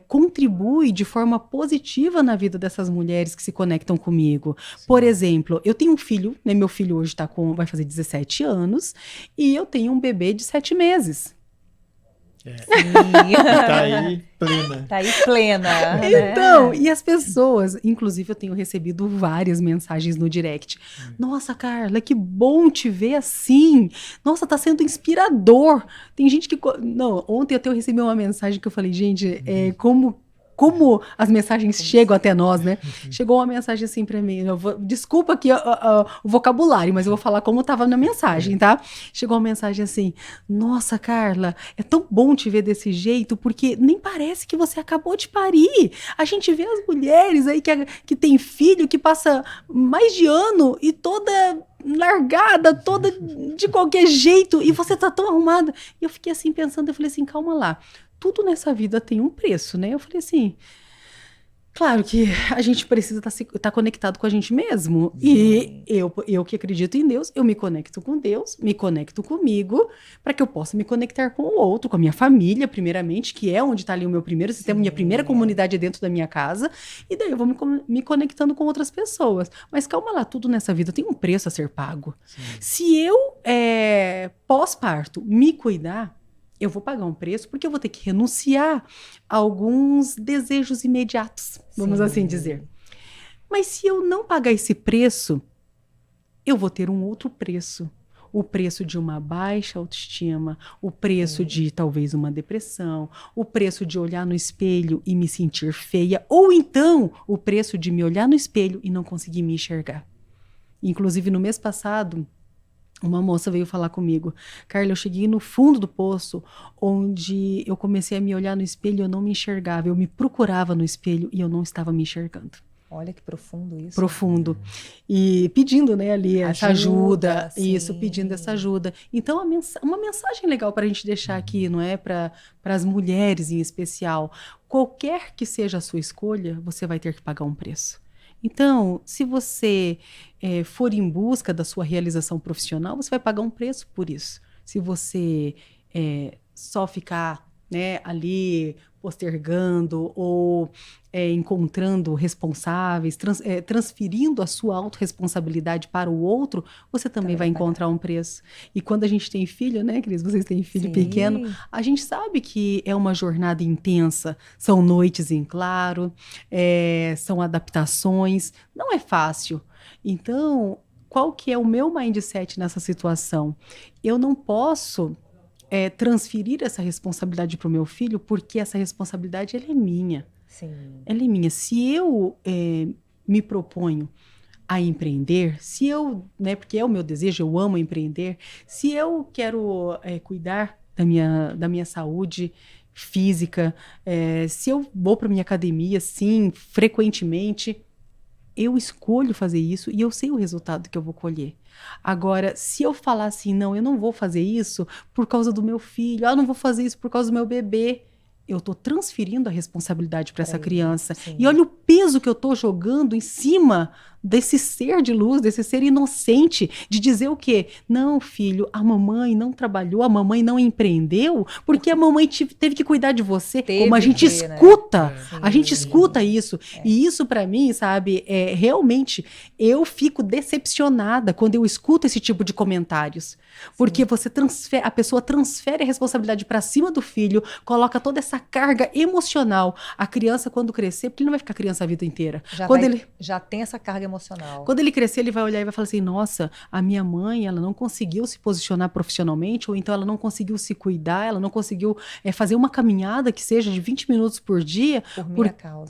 Speaker 3: contribui de forma positiva na vida dessas mulheres que se conectam comigo.
Speaker 2: Sim.
Speaker 3: Por exemplo, eu tenho um filho, né? Meu filho hoje vai fazer 17 anos, e eu tenho um bebê de 7 meses.
Speaker 2: Tá aí plena.
Speaker 1: Tá aí plena.
Speaker 3: Então,
Speaker 1: né?
Speaker 3: e as pessoas, inclusive eu tenho recebido várias mensagens no direct. Nossa, Carla, que bom te ver assim. Nossa, tá sendo inspirador. Tem gente que... Não, ontem até eu recebi uma mensagem que eu falei, gente, como as mensagens chegam até nós, né? Chegou uma mensagem assim pra mim, desculpa aqui o vocabulário, mas eu vou falar como tava na mensagem, tá? Chegou uma mensagem assim, nossa, Carla, é tão bom te ver desse jeito, porque nem parece que você acabou de parir. A gente vê as mulheres aí que tem filho, que passa mais de ano e toda largada, toda de qualquer jeito, e você tá tão arrumada. E eu fiquei assim pensando, eu falei assim, calma lá. Tudo nessa vida tem um preço, né? Eu falei assim, claro que a gente precisa estar conectado com a gente mesmo.
Speaker 1: Sim.
Speaker 3: E eu que acredito em Deus, eu me conecto com Deus, me conecto comigo, para que eu possa me conectar com o outro, com a minha família, primeiramente, que é onde está ali o meu primeiro sistema, minha primeira comunidade é dentro da minha casa, e daí eu vou me conectando com outras pessoas. Mas calma lá, tudo nessa vida tem um preço a ser pago.
Speaker 2: Sim.
Speaker 3: Se eu, pós-parto, me cuidar, eu vou pagar um preço porque eu vou ter que renunciar a alguns desejos imediatos, vamos assim dizer. Mas se eu não pagar esse preço, eu vou ter um outro preço. O preço de uma baixa autoestima, o preço de talvez uma depressão, o preço de olhar no espelho e me sentir feia, ou então o preço de me olhar no espelho e não conseguir me enxergar. Inclusive, no mês passado, uma moça veio falar comigo, Carla, eu cheguei no fundo do poço, onde eu comecei a me olhar no espelho e eu não me enxergava, eu me procurava no espelho e eu não estava me enxergando.
Speaker 1: Olha que profundo isso.
Speaker 3: Profundo. E pedindo, né, ali essa ajuda, isso,
Speaker 1: sim.
Speaker 3: pedindo essa ajuda. Então, uma mensagem legal para a gente deixar aqui, não é? Para as mulheres em especial. Qualquer que seja a sua escolha, você vai ter que pagar um preço. Então, se você for em busca da sua realização profissional, você vai pagar um preço por isso. Se você só ficar, né, ali postergando ou encontrando responsáveis, transferindo a sua autorresponsabilidade para o outro, você também vai encontrar um preço. E quando a gente tem filho, né, Cris? Vocês têm filho
Speaker 1: Sim.
Speaker 3: pequeno, a gente sabe que é uma jornada intensa. São noites em claro, são adaptações, não é fácil. Então, qual que é o meu mindset nessa situação? Eu não posso transferir essa responsabilidade para o meu filho, porque essa responsabilidade ela é minha.
Speaker 1: Sim.
Speaker 3: Ela é minha. Se eu me proponho a empreender, se eu, né, porque é o meu desejo, eu amo empreender, se eu quero cuidar da minha saúde física, se eu vou para minha academia, sim, frequentemente, eu escolho fazer isso e eu sei o resultado que eu vou colher. Agora, se eu falar assim, não, eu não vou fazer isso por causa do meu filho, eu não vou fazer isso por causa do meu bebê, eu estou transferindo a responsabilidade para essa criança.
Speaker 1: Sim.
Speaker 3: E olha o peso que eu estou jogando em cima desse ser de luz, desse ser inocente, de dizer o quê? Não, filho, a mamãe não trabalhou, a mamãe não empreendeu, porque a mamãe teve que cuidar de você. Como a gente escuta,
Speaker 1: né?
Speaker 3: a gente escuta isso. E isso para mim, sabe, realmente, eu fico decepcionada quando eu escuto esse tipo de comentários. Porque a pessoa transfere a responsabilidade para cima do filho, coloca toda essa carga emocional. A criança, quando crescer, porque ele não vai ficar criança a vida inteira.
Speaker 1: Já tem essa carga emocional.
Speaker 3: Quando ele crescer, ele vai olhar e vai falar assim, nossa, a minha mãe, ela não conseguiu se posicionar profissionalmente, ou então ela não conseguiu se cuidar, ela não conseguiu fazer uma caminhada que seja de 20 minutos por dia.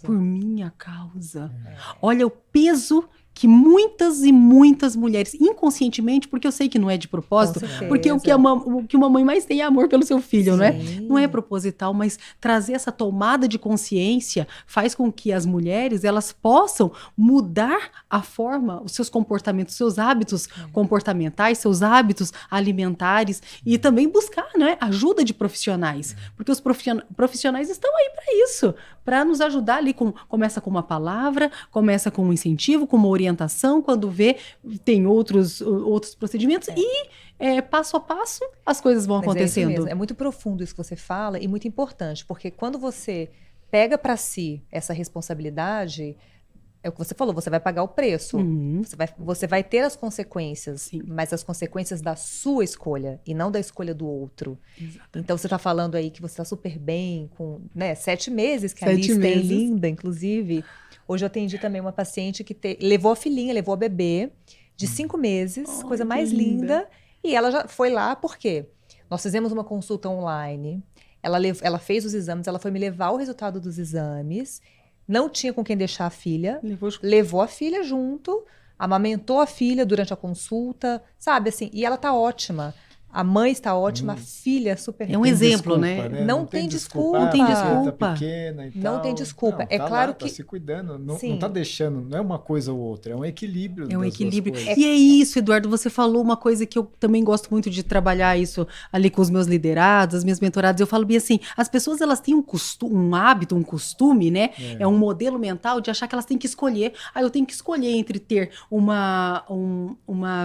Speaker 3: Por minha causa. Olha o peso que muitas e muitas mulheres, inconscientemente, porque eu sei que não é de propósito, porque o que uma mãe mais tem é amor pelo seu filho, não é? Não é proposital, mas trazer essa tomada de consciência faz com que as mulheres, elas possam mudar a forma, os seus comportamentos, seus hábitos comportamentais, seus hábitos alimentares e também buscar, né, ajuda de profissionais, porque os profissionais estão aí para isso, para nos ajudar ali, começa com uma palavra, começa com um incentivo, com uma orientação, quando vê, tem outros procedimentos e passo a passo as coisas vão acontecendo.
Speaker 1: É isso mesmo. É muito profundo isso que você fala e muito importante, porque quando você pega para si essa responsabilidade, é o que você falou, você vai pagar o preço, você vai ter as consequências, mas as consequências da sua escolha e não da escolha do outro. Exatamente. Então você está falando aí que você está super bem, com 7 meses, que a Alice tem linda, inclusive. Hoje eu atendi também uma paciente que levou a filhinha, levou a bebê de 5 meses, coisa mais linda. E ela já foi lá, por quê? Nós fizemos uma consulta online, ela fez os exames, ela foi me levar o resultado dos exames, não tinha com quem deixar a filha, levou a filha junto, amamentou a filha durante a consulta, sabe assim, e ela tá ótima. A mãe está ótima, a filha super...
Speaker 3: É um exemplo, né?
Speaker 1: Não tem desculpa.
Speaker 3: Não tem desculpa.
Speaker 2: Tá pequena e
Speaker 1: não
Speaker 2: tal.
Speaker 1: tem desculpa.
Speaker 2: Não,
Speaker 1: claro
Speaker 2: lá,
Speaker 1: que...
Speaker 2: Tá se cuidando, não tá deixando, não é uma coisa ou outra, é um equilíbrio.
Speaker 3: É um equilíbrio.
Speaker 2: E
Speaker 3: é isso, Eduardo, você falou uma coisa que eu também gosto muito de trabalhar isso ali com os meus liderados, as minhas mentoradas. Eu falo bem assim, as pessoas elas têm um hábito, um costume, né? É um modelo mental de achar que elas têm que escolher. Eu tenho que escolher entre ter uma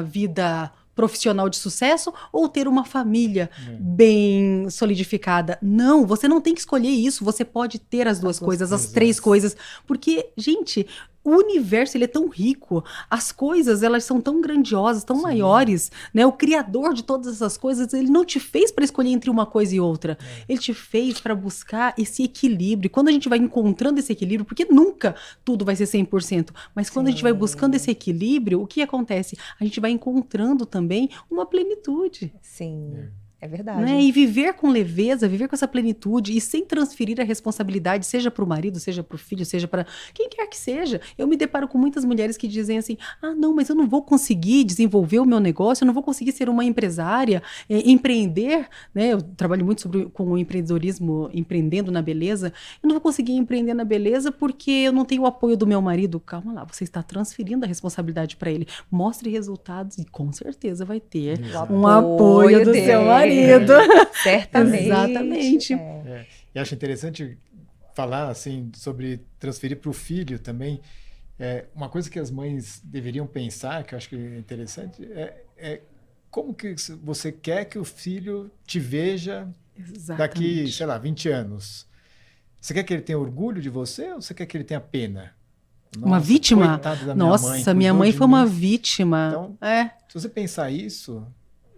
Speaker 3: vida profissional de sucesso ou ter uma família bem solidificada. Não, você não tem que escolher isso, você pode ter as duas coisas, as 3 coisas, porque, gente, o universo ele é tão rico, as coisas elas são tão grandiosas, tão maiores, né? O criador de todas essas coisas, ele não te fez para escolher entre uma coisa e outra, ele te fez para buscar esse equilíbrio. Quando a gente vai encontrando esse equilíbrio, porque nunca tudo vai ser 100%, mas quando a gente vai buscando esse equilíbrio, o que acontece? A gente vai encontrando também uma plenitude.
Speaker 1: Sim. É verdade.
Speaker 3: Né? E viver com leveza, viver com essa plenitude e sem transferir a responsabilidade, seja para o marido, seja para o filho, seja para quem quer que seja. Eu me deparo com muitas mulheres que dizem assim, não, mas eu não vou conseguir desenvolver o meu negócio, eu não vou conseguir ser uma empresária, empreender, né? Eu trabalho muito com o empreendedorismo, empreendendo na beleza. Eu não vou conseguir empreender na beleza porque eu não tenho o apoio do meu marido. Calma lá, você está transferindo a responsabilidade para ele. Mostre resultados e com certeza vai ter um apoio do seu marido.
Speaker 1: Certamente.
Speaker 3: Exatamente.
Speaker 2: E acho interessante falar assim sobre transferir para o filho também. Uma coisa que as mães deveriam pensar, que eu acho que é interessante, é como que você quer que o filho te veja daqui, sei lá, 20 anos. Você quer que ele tenha orgulho de você ou você quer que ele tenha pena?
Speaker 3: Nossa, uma vítima?
Speaker 2: Da
Speaker 3: Nossa, minha mãe foi uma vítima.
Speaker 2: Então, se você pensar isso,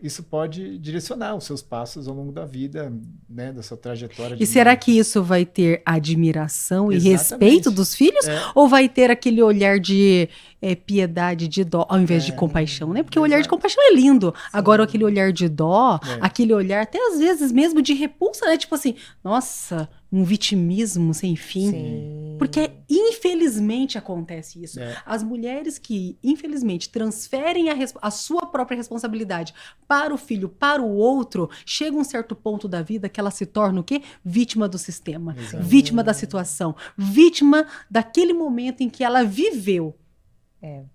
Speaker 2: isso pode direcionar os seus passos ao longo da vida, né, da sua trajetória de
Speaker 3: E será
Speaker 2: vida.
Speaker 3: que isso vai ter admiração e
Speaker 2: Exatamente.
Speaker 3: respeito dos filhos?
Speaker 2: É.
Speaker 3: Ou vai ter aquele olhar de piedade, de dó, ao invés de
Speaker 2: É.
Speaker 3: compaixão, né? Porque o olhar de
Speaker 2: Exato.
Speaker 3: compaixão é lindo. Agora, aquele olhar de dó,
Speaker 2: É.
Speaker 3: aquele olhar até às vezes mesmo de repulsa, né? Tipo assim, nossa, um vitimismo sem fim.
Speaker 1: Sim.
Speaker 3: Porque, infelizmente, acontece isso.
Speaker 2: É.
Speaker 3: As mulheres que, infelizmente, transferem a sua própria responsabilidade para o filho, para o outro, chega um certo ponto da vida que ela se torna o quê? Vítima do sistema,
Speaker 2: Exato.
Speaker 3: vítima da situação, vítima daquele momento em que ela viveu.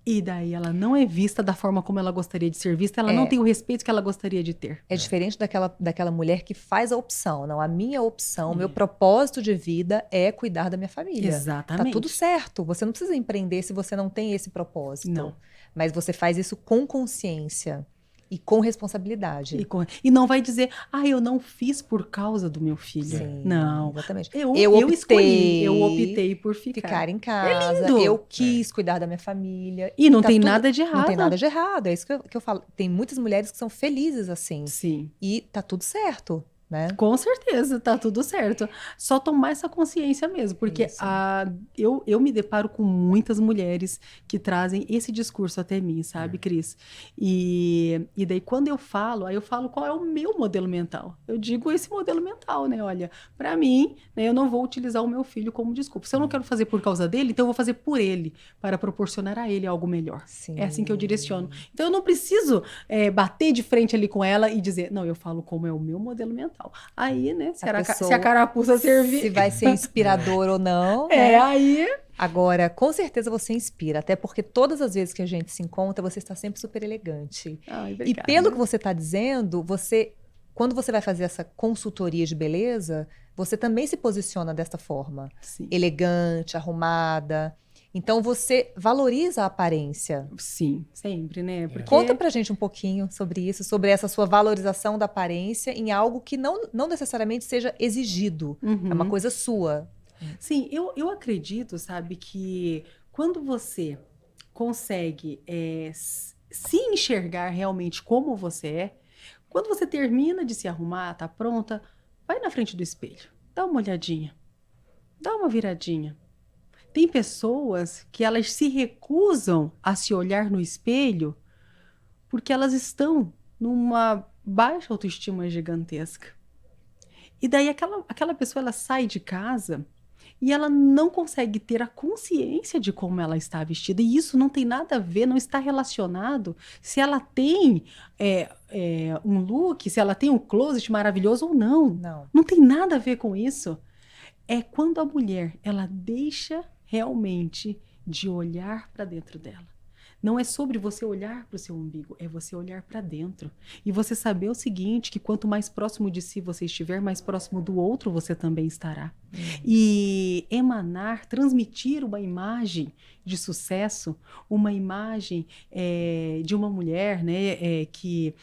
Speaker 3: E daí ela não é vista da forma como ela gostaria de ser vista, ela não tem o respeito que ela gostaria de ter.
Speaker 1: É diferente daquela mulher que faz a opção. Não, a minha opção, o meu propósito de vida é cuidar da minha família.
Speaker 3: Exatamente.
Speaker 1: Tá tudo certo. Você não precisa empreender se você não tem esse propósito.
Speaker 3: Não.
Speaker 1: Mas você faz isso com consciência e com responsabilidade.
Speaker 3: E não vai dizer, eu não fiz por causa do meu filho.
Speaker 1: Sim,
Speaker 3: Não.
Speaker 1: exatamente.
Speaker 3: Eu
Speaker 1: optei
Speaker 3: optei por
Speaker 1: ficar em casa.
Speaker 3: lindo.
Speaker 1: Eu quis cuidar da minha família.
Speaker 3: E não
Speaker 1: tá
Speaker 3: tem
Speaker 1: tudo-
Speaker 3: nada de errado.
Speaker 1: Não tem nada de errado. É isso que eu falo. Tem muitas mulheres que são felizes assim.
Speaker 3: Sim.
Speaker 1: E tá tudo certo, né?
Speaker 3: Com certeza, tá tudo certo. Só tomar essa consciência mesmo, porque
Speaker 1: Isso.
Speaker 3: eu me deparo com muitas mulheres que trazem esse discurso até mim, sabe, Cris? E daí quando eu falo, aí eu falo qual é o meu modelo mental. Eu digo esse modelo mental, né? Olha, pra mim, né, eu não vou utilizar o meu filho como desculpa. Se eu não quero fazer por causa dele, então eu vou fazer por ele, para proporcionar a ele algo melhor.
Speaker 1: Sim.
Speaker 3: É assim que eu direciono. Então eu não preciso bater de frente ali com ela e dizer, não, eu falo como é o meu modelo mental. Aí, né, se a carapuça servir...
Speaker 1: Se vai ser inspirador ou não. né?
Speaker 3: Aí...
Speaker 1: Agora, com certeza você inspira, até porque todas as vezes que a gente se encontra, você está sempre super elegante.
Speaker 3: Ai,
Speaker 1: E
Speaker 3: obrigada.
Speaker 1: pelo que você está dizendo, quando você vai fazer essa consultoria de beleza, você também se posiciona desta forma.
Speaker 3: Sim.
Speaker 1: Elegante, arrumada. Então você valoriza a aparência.
Speaker 3: Sim, sempre, né? Porque...
Speaker 1: Conta pra gente um pouquinho sobre isso, sobre essa sua valorização da aparência em algo que não necessariamente seja exigido.
Speaker 3: Uhum.
Speaker 1: É uma coisa sua.
Speaker 3: Sim, eu acredito, sabe, que quando você consegue se enxergar realmente como você é, quando você termina de se arrumar, tá pronta, vai na frente do espelho, dá uma olhadinha, dá uma viradinha. Tem pessoas que elas se recusam a se olhar no espelho porque elas estão numa baixa autoestima gigantesca. E daí aquela pessoa ela sai de casa e ela não consegue ter a consciência de como ela está vestida. E isso não tem nada a ver, não está relacionado se ela tem um look, se ela tem um closet maravilhoso ou não.
Speaker 1: Não.
Speaker 3: Não tem nada a ver com isso. É quando a mulher ela deixa realmente de olhar para dentro dela. Não é sobre você olhar para o seu umbigo, é você olhar para dentro. E você saber o seguinte, que quanto mais próximo de si você estiver, mais próximo do outro você também estará. E emanar, transmitir uma imagem de sucesso, uma imagem de uma mulher, né, que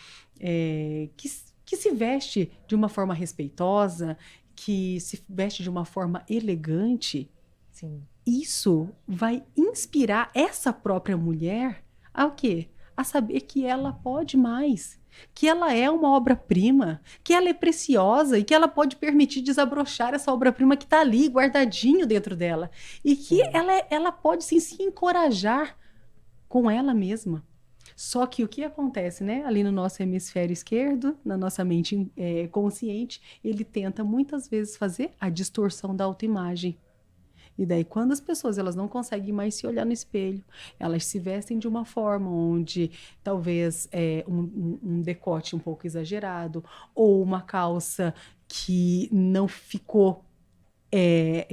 Speaker 3: se veste de uma forma respeitosa, que se veste de uma forma elegante.
Speaker 1: Sim.
Speaker 3: Isso vai inspirar essa própria mulher a o quê? A saber que ela pode mais, que ela é uma obra-prima, que ela é preciosa e que ela pode permitir desabrochar essa obra-prima que está ali guardadinho dentro dela. E que ela pode sim se encorajar com ela mesma. Só que o que acontece, né? Ali no nosso hemisfério esquerdo, na nossa mente consciente, ele tenta muitas vezes fazer a distorção da autoimagem. E daí, quando as pessoas elas não conseguem mais se olhar no espelho, elas se vestem de uma forma onde talvez um decote um pouco exagerado, ou uma calça que não ficou,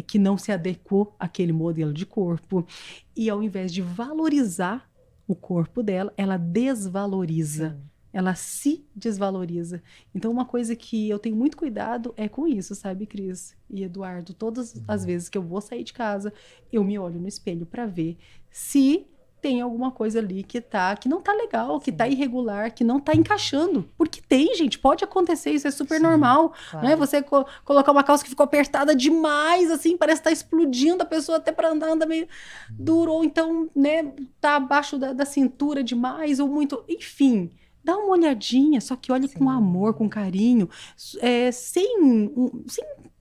Speaker 3: que não se adequou àquele modelo de corpo. E ao invés de valorizar o corpo dela, ela desvaloriza.
Speaker 1: Sim.
Speaker 3: Ela se desvaloriza. Então, uma coisa que eu tenho muito cuidado é com isso, sabe, Cris e Eduardo? Todas as vezes que eu vou sair de casa, eu me olho no espelho para ver se tem alguma coisa ali que não tá legal, que tá irregular, que não tá encaixando. Porque tem, gente, pode acontecer, isso é super normal.
Speaker 1: Claro.
Speaker 3: Né? Você colocar uma calça que ficou apertada demais, assim, parece que tá explodindo, a pessoa até para andar anda meio duro, ou então, né, tá abaixo da cintura demais, ou muito, enfim. Dá uma olhadinha, só que olhe com
Speaker 1: Sim.
Speaker 3: amor, com carinho,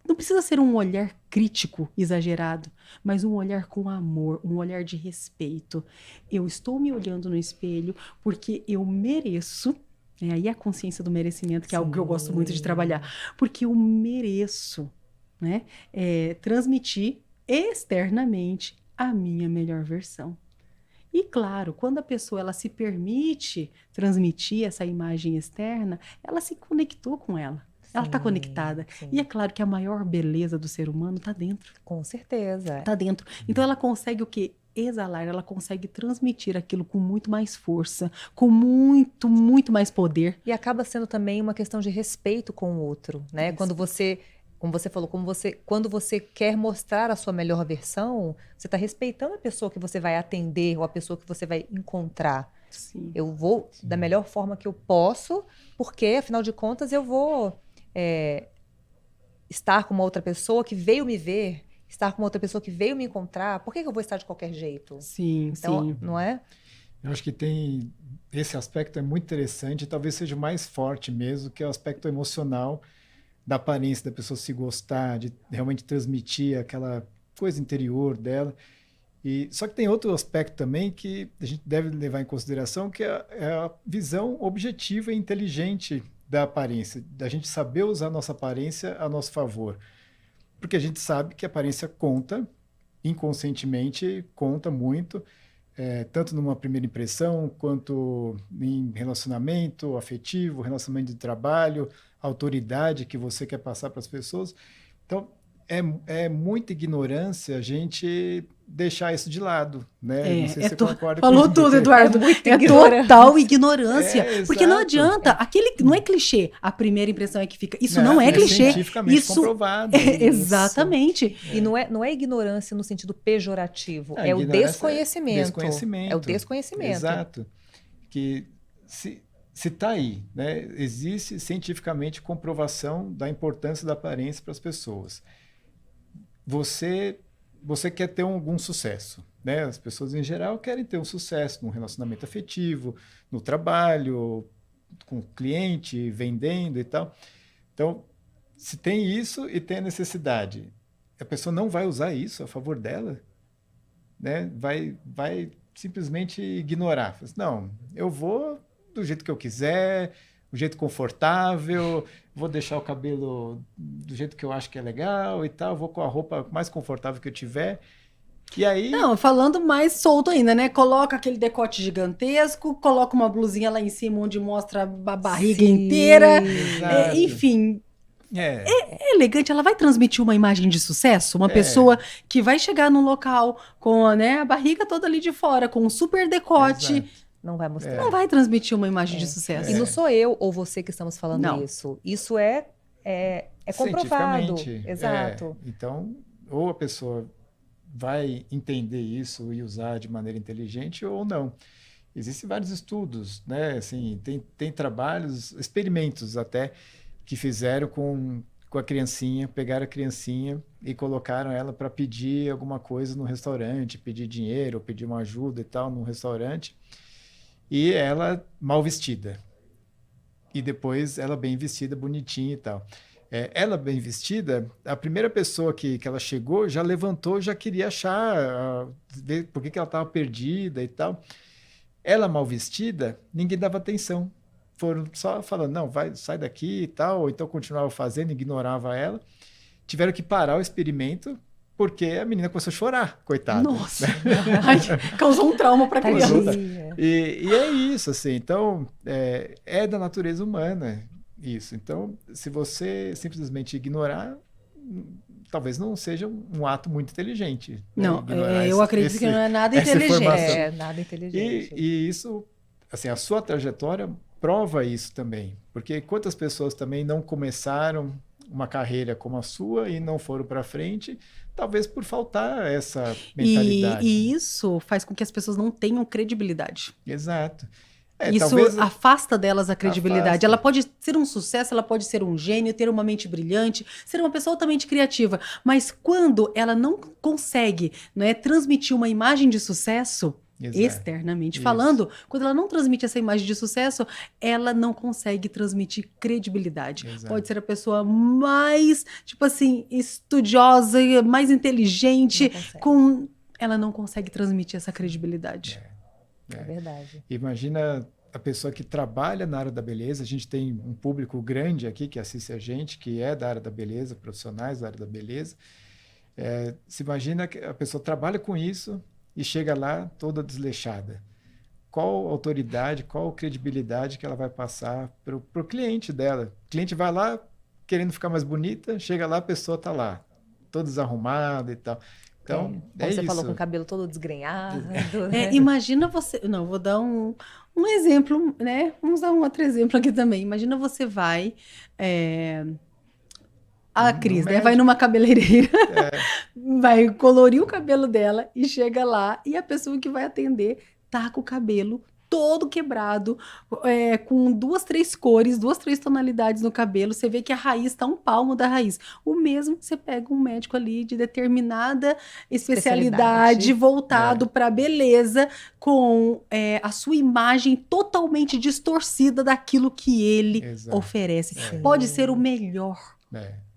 Speaker 3: não precisa ser um olhar crítico exagerado, mas um olhar com amor, um olhar de respeito. Eu estou me olhando no espelho porque eu mereço. Aí a consciência do merecimento, que é algo que eu gosto muito de trabalhar, porque eu mereço, né, transmitir externamente a minha melhor versão. E claro, quando a pessoa ela se permite transmitir essa imagem externa, ela se conectou com ela. Ela está conectada.
Speaker 1: Sim.
Speaker 3: E é claro que a maior beleza do ser humano está dentro.
Speaker 1: Com certeza.
Speaker 3: Está dentro. Então ela consegue o quê? Exalar, ela consegue transmitir aquilo com muito mais força, com muito, muito mais poder.
Speaker 1: E acaba sendo também uma questão de respeito com o outro, né?
Speaker 3: Isso.
Speaker 1: Quando você, como você falou, quando você quer mostrar a sua melhor versão, você está respeitando a pessoa que você vai atender ou a pessoa que você vai encontrar.
Speaker 3: Sim.
Speaker 1: Eu vou da melhor forma que eu posso, porque, afinal de contas, eu vou estar com uma outra pessoa que veio me ver, estar com uma outra pessoa que veio me encontrar. Por que eu vou estar de qualquer jeito?
Speaker 3: Sim,
Speaker 1: Então,
Speaker 3: sim.
Speaker 1: não é?
Speaker 2: Eu acho que tem esse aspecto é muito interessante, talvez seja o mais forte mesmo, que é o aspecto emocional da aparência da pessoa se gostar, de realmente transmitir aquela coisa interior dela. E só que tem outro aspecto também que a gente deve levar em consideração, que é a visão objetiva e inteligente da aparência, da gente saber usar a nossa aparência a nosso favor. Porque a gente sabe que a aparência conta, inconscientemente conta muito, tanto numa primeira impressão, quanto em relacionamento afetivo, relacionamento de trabalho, autoridade que você quer passar para as pessoas. Então, é muita ignorância a gente deixar isso de lado, né? Não sei se você concorda
Speaker 3: falou
Speaker 2: comigo,
Speaker 3: tudo,
Speaker 2: porque-
Speaker 3: Eduardo.
Speaker 1: muita
Speaker 3: É
Speaker 1: ignorância.
Speaker 3: total ignorância. Porque não
Speaker 2: exato.
Speaker 3: adianta. Não é clichê. A primeira impressão é que fica. Isso não é clichê.
Speaker 2: Cientificamente
Speaker 3: Isso
Speaker 2: comprovado.
Speaker 3: exatamente.
Speaker 1: E não é ignorância no sentido pejorativo,
Speaker 2: A
Speaker 1: é o
Speaker 2: ignorância
Speaker 1: desconhecimento.
Speaker 2: desconhecimento.
Speaker 1: É o desconhecimento.
Speaker 2: Exato. Que se está aí, né? Existe cientificamente comprovação da importância da aparência para as pessoas. Você quer ter algum sucesso, né? As pessoas em geral querem ter um sucesso no relacionamento afetivo, no trabalho, com o cliente, vendendo e tal. Então, se tem isso e tem a necessidade, a pessoa não vai usar isso a favor dela, né? Vai simplesmente ignorar. Fala assim, não, eu vou do jeito que eu quiser, do jeito confortável, vou deixar o cabelo do jeito que eu acho que é legal e tal, vou com a roupa mais confortável que eu tiver. E aí...
Speaker 3: Não, falando mais solto ainda, né? Coloca aquele decote gigantesco, coloca uma blusinha lá em cima onde mostra a barriga
Speaker 1: Sim.
Speaker 3: inteira.
Speaker 2: Exato.
Speaker 3: Enfim,
Speaker 2: É,
Speaker 3: é elegante, ela vai transmitir uma imagem de sucesso, uma pessoa que vai chegar num local com, né, a barriga toda ali de fora, com um super decote,
Speaker 2: exato.
Speaker 1: Não vai mostrar.
Speaker 3: não vai transmitir uma imagem de sucesso.
Speaker 1: E não sou eu ou você que estamos falando
Speaker 3: Não.
Speaker 1: isso. Isso é comprovado.
Speaker 2: Cientificamente,
Speaker 1: Exato.
Speaker 2: Então, ou a pessoa vai entender isso e usar de maneira inteligente ou não. Existem vários estudos, né? Assim, tem trabalhos, experimentos até, que fizeram com a criancinha, pegaram a criancinha e colocaram ela para pedir alguma coisa no restaurante, pedir dinheiro, pedir uma ajuda e tal no restaurante, e ela mal vestida. E depois ela bem vestida, bonitinha e tal. Ela bem vestida, a primeira pessoa que ela chegou já levantou, já queria achar, ver por que ela estava perdida e tal. Ela mal vestida, ninguém dava atenção. Foram só falando, não, vai, sai daqui e tal, ou então continuava fazendo, ignorava ela. Tiveram que parar o experimento, porque a menina começou a chorar, coitada.
Speaker 3: Nossa, ai, causou um trauma para a criança.
Speaker 1: Tadinha.
Speaker 2: E é isso, assim, então, é da natureza humana isso. Então, se você simplesmente ignorar, talvez não seja um ato muito inteligente. Né?
Speaker 3: Não,
Speaker 2: Ignorar
Speaker 3: eu acredito que não é nada
Speaker 2: essa
Speaker 3: inteligente.
Speaker 2: informação.
Speaker 1: Nada inteligente.
Speaker 2: E isso, assim, a sua trajetória prova isso também. Porque quantas pessoas também não começaram uma carreira como a sua e não foram para frente, talvez por faltar essa mentalidade.
Speaker 3: E isso faz com que as pessoas não tenham credibilidade.
Speaker 2: Exato.
Speaker 3: Isso
Speaker 2: talvez
Speaker 3: afasta delas a credibilidade.
Speaker 2: Afasta.
Speaker 3: Ela pode ser um sucesso, ela pode ser um gênio, ter uma mente brilhante, ser uma pessoa altamente criativa. Mas quando ela não consegue, né, transmitir uma imagem de sucesso,
Speaker 2: Exato.
Speaker 3: externamente
Speaker 2: Isso.
Speaker 3: falando, quando ela não transmite essa imagem de sucesso, ela não consegue transmitir credibilidade.
Speaker 2: Exato.
Speaker 3: Pode ser a pessoa mais, tipo assim, estudiosa, mais inteligente,
Speaker 1: Não consegue.
Speaker 3: ela não consegue transmitir essa credibilidade.
Speaker 1: É verdade.
Speaker 2: Imagina a pessoa que trabalha na área da beleza. A gente tem um público grande aqui que assiste a gente, que é da área da beleza, profissionais da área da beleza. Se imagina que a pessoa trabalha com isso e chega lá toda desleixada. Qual autoridade, qual credibilidade que ela vai passar para o cliente dela? O cliente vai lá querendo ficar mais bonita, chega lá, a pessoa está lá, toda desarrumada e tal. Então,
Speaker 1: Como
Speaker 2: é
Speaker 1: você
Speaker 2: isso.
Speaker 1: falou, com o cabelo todo desgrenhado. Né?
Speaker 3: Imagina você. Não, vou dar um exemplo, né? Vamos dar um outro exemplo aqui também. Imagina você vai. A Cris, né? Vai numa cabeleireira, vai colorir o cabelo dela e chega lá e a pessoa que vai atender tá com o cabelo todo quebrado, com 2, 3 cores, 2, 3 tonalidades no cabelo. Você vê que a raiz tá um palmo da raiz. O mesmo você pega um médico ali de determinada especialidade voltado para beleza, com a sua imagem totalmente distorcida daquilo que ele oferece. Pode ser o melhor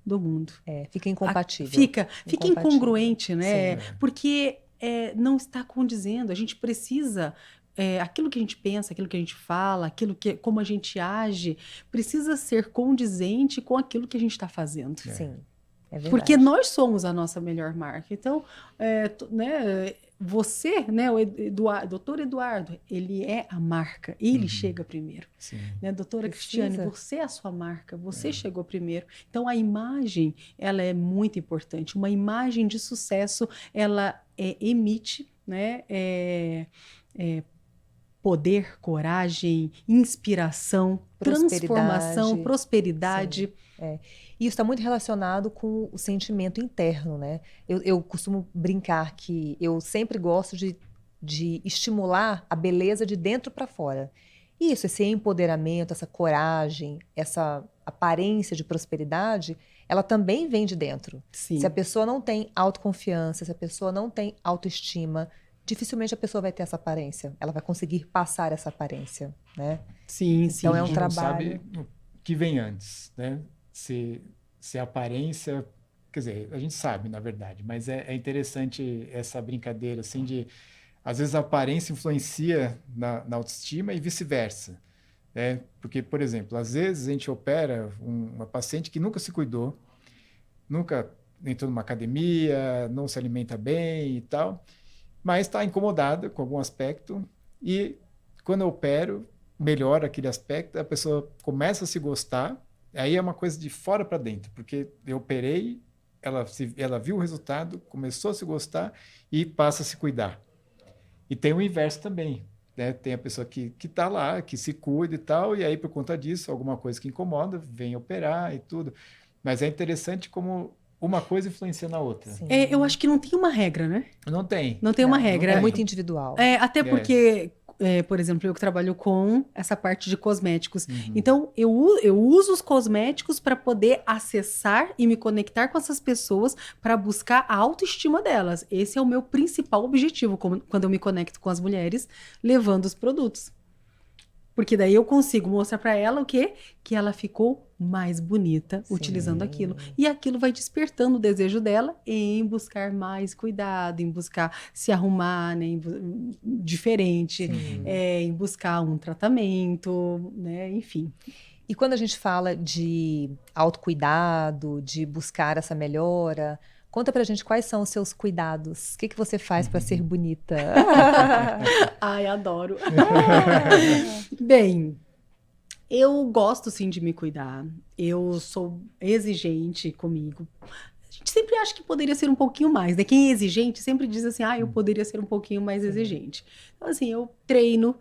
Speaker 3: do mundo.
Speaker 1: Fica incompatível.
Speaker 3: Fica incongruente, né? Porque não está condizendo. A gente precisa... aquilo que a gente pensa, aquilo que a gente fala, como a gente age, precisa ser condizente com aquilo que a gente está fazendo.
Speaker 1: Sim, é verdade.
Speaker 3: Porque nós somos a nossa melhor marca. Então, né, você, né, o doutor Eduardo, ele é a marca, ele chega primeiro. Né, doutora Cristiane, você é a sua marca, você chegou primeiro. Então, a imagem, ela é muito importante. Uma imagem de sucesso, ela emite, né, poder, coragem, inspiração, transformação, prosperidade.
Speaker 1: E isso está muito relacionado com o sentimento interno, né? Eu costumo brincar que eu sempre gosto de estimular a beleza de dentro para fora. Isso, esse empoderamento, essa coragem, essa aparência de prosperidade, ela também vem de dentro.
Speaker 3: Sim.
Speaker 1: Se a pessoa não tem autoconfiança, se a pessoa não tem autoestima, dificilmente a pessoa vai ter essa aparência. Ela vai conseguir passar essa aparência, né?
Speaker 3: Sim,
Speaker 1: então é um trabalho.
Speaker 2: Sabe o que vem antes, né? Se a aparência, quer dizer, a gente sabe, na verdade, mas é interessante essa brincadeira, assim, de às vezes a aparência influencia na autoestima e vice-versa, né? Porque, por exemplo, às vezes a gente opera uma paciente que nunca se cuidou, nunca entrou numa academia, não se alimenta bem e tal, mas está incomodada com algum aspecto e quando eu opero, melhora aquele aspecto, a pessoa começa a se gostar, aí é uma coisa de fora para dentro, porque eu operei, ela viu o resultado, começou a se gostar e passa a se cuidar. E tem o inverso também, né? Tem a pessoa que está lá, que se cuida e tal, e aí por conta disso, alguma coisa que incomoda, vem operar e tudo. Mas é interessante como uma coisa influencia na outra.
Speaker 3: Eu acho que não tem uma regra, né?
Speaker 2: Não tem.
Speaker 3: Não tem uma regra.
Speaker 1: É muito individual.
Speaker 3: Até porque, por exemplo, eu que trabalho com essa parte de cosméticos. Então, eu uso os cosméticos para poder acessar e me conectar com essas pessoas para buscar a autoestima delas. Esse é o meu principal objetivo quando eu me conecto com as mulheres, levando os produtos. Porque daí eu consigo mostrar para ela o quê? Que ela ficou mais bonita utilizando aquilo. E aquilo vai despertando o desejo dela em buscar mais cuidado, em buscar se arrumar, né, diferente, em buscar um tratamento, né, enfim.
Speaker 1: E quando a gente fala de autocuidado, de buscar essa melhora, conta pra gente quais são os seus cuidados. O que você faz para ser bonita?
Speaker 3: Ai, adoro. Bem, eu gosto sim de me cuidar. Eu sou exigente comigo. A gente sempre acha que poderia ser um pouquinho mais, né? Quem é exigente sempre diz assim, eu poderia ser um pouquinho mais exigente. Então, assim, eu treino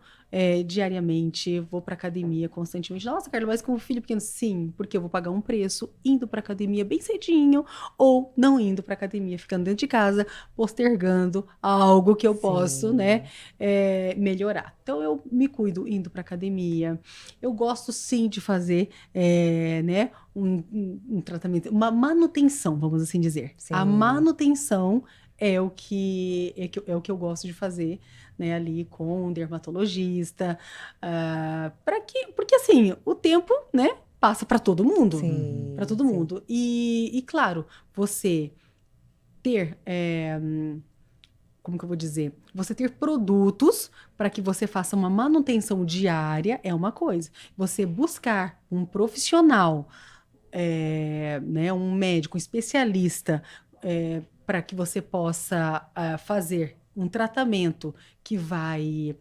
Speaker 3: diariamente, vou pra academia constantemente. Nossa, Carla, mas com o filho pequeno? Sim, porque eu vou pagar um preço indo pra academia bem cedinho ou não indo pra academia, ficando dentro de casa, postergando algo que eu posso, né, melhorar. Então, eu me cuido indo pra academia. Eu gosto, sim, de fazer, né, um tratamento, uma manutenção, vamos assim dizer. A manutenção é o que eu gosto de fazer, né, ali com um dermatologista, porque assim, o tempo, né, passa para todo mundo,
Speaker 1: Sim,
Speaker 3: para todo
Speaker 1: sim.
Speaker 3: mundo. E claro, você ter, como que eu vou dizer? Você ter produtos para que você faça uma manutenção diária é uma coisa. Você buscar um profissional, né, um médico, um especialista, para que você possa fazer um tratamento que vai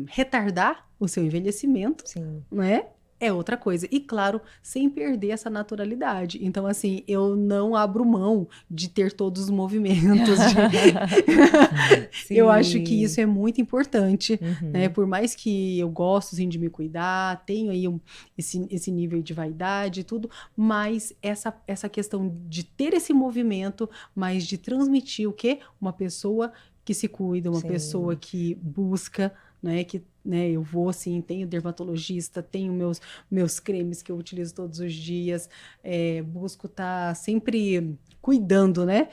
Speaker 3: retardar o seu envelhecimento,
Speaker 1: Sim.
Speaker 3: né? É outra coisa. E, claro, sem perder essa naturalidade. Então, assim, eu não abro mão de ter todos os movimentos. Eu acho que isso
Speaker 1: Sim.
Speaker 3: é muito importante, né?
Speaker 1: Uhum.
Speaker 3: Por mais que eu gosto, assim, de me cuidar, tenho aí esse nível de vaidade e tudo, mas essa questão de ter esse movimento, mas de transmitir o quê? Uma pessoa que se cuida, uma pessoa
Speaker 1: Sim.
Speaker 3: que busca, né? Que, né, eu vou, assim, tenho dermatologista, tenho meus cremes que eu utilizo todos os dias, busco estar sempre cuidando, né?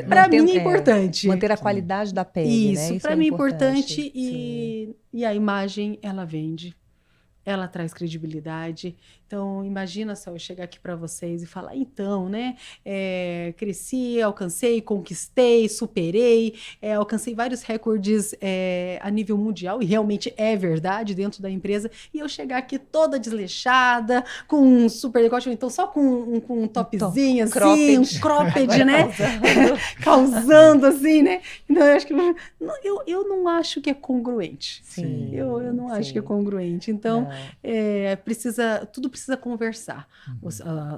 Speaker 3: Para mim é importante.
Speaker 1: Manter a
Speaker 2: Sim.
Speaker 1: qualidade da pele, né?
Speaker 3: Isso,
Speaker 1: Isso que
Speaker 3: para
Speaker 1: é
Speaker 3: mim é
Speaker 1: importante.
Speaker 3: importante
Speaker 1: Sim.
Speaker 3: e a imagem, ela vende, ela traz credibilidade. Então, imagina só eu chegar aqui para vocês e falar, então, né, cresci, alcancei, conquistei, superei, alcancei vários recordes a nível mundial, e realmente é verdade dentro da empresa, e eu chegar aqui toda desleixada, com um super decote, ou então só com um topzinho, assim, um
Speaker 1: Cropped.
Speaker 3: cropped,
Speaker 1: Agora tá
Speaker 3: né,
Speaker 1: usando.
Speaker 3: causando, assim, né, então eu acho que eu não acho que é congruente.
Speaker 2: Sim.
Speaker 3: Eu não acho que é
Speaker 1: Sim.
Speaker 3: congruente. Então,
Speaker 1: Não.
Speaker 3: tudo precisa conversar.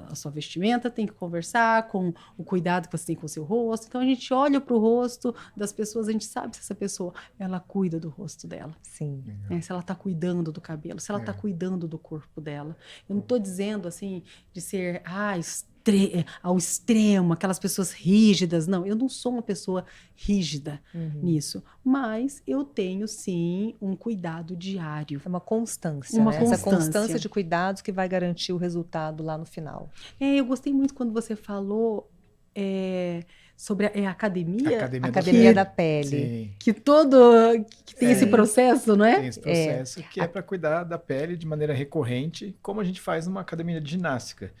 Speaker 3: A sua vestimenta tem que conversar com o cuidado que você tem com o seu rosto. Então, a gente olha para o rosto das pessoas, a gente sabe se essa pessoa, ela cuida do rosto dela,
Speaker 1: Sim.
Speaker 3: né? Se ela está cuidando do cabelo, se ela está cuidando do corpo dela. Eu não estou dizendo, assim, de ser, ao extremo, aquelas pessoas rígidas. Não, eu não sou uma pessoa rígida nisso. Mas eu tenho, sim, um cuidado diário.
Speaker 1: É uma constância,
Speaker 3: Uma
Speaker 1: né? Essa constância
Speaker 3: constância.
Speaker 1: de cuidados que vai garantir o resultado lá no final.
Speaker 3: Eu gostei muito quando você falou sobre a academia,
Speaker 1: Academia da
Speaker 3: que,
Speaker 1: pele.
Speaker 2: Sim.
Speaker 3: que tem esse
Speaker 1: Sim.
Speaker 3: processo, não
Speaker 2: Tem
Speaker 3: é?
Speaker 2: esse processo que é para cuidar da pele de maneira recorrente, como a gente faz numa academia de ginástica.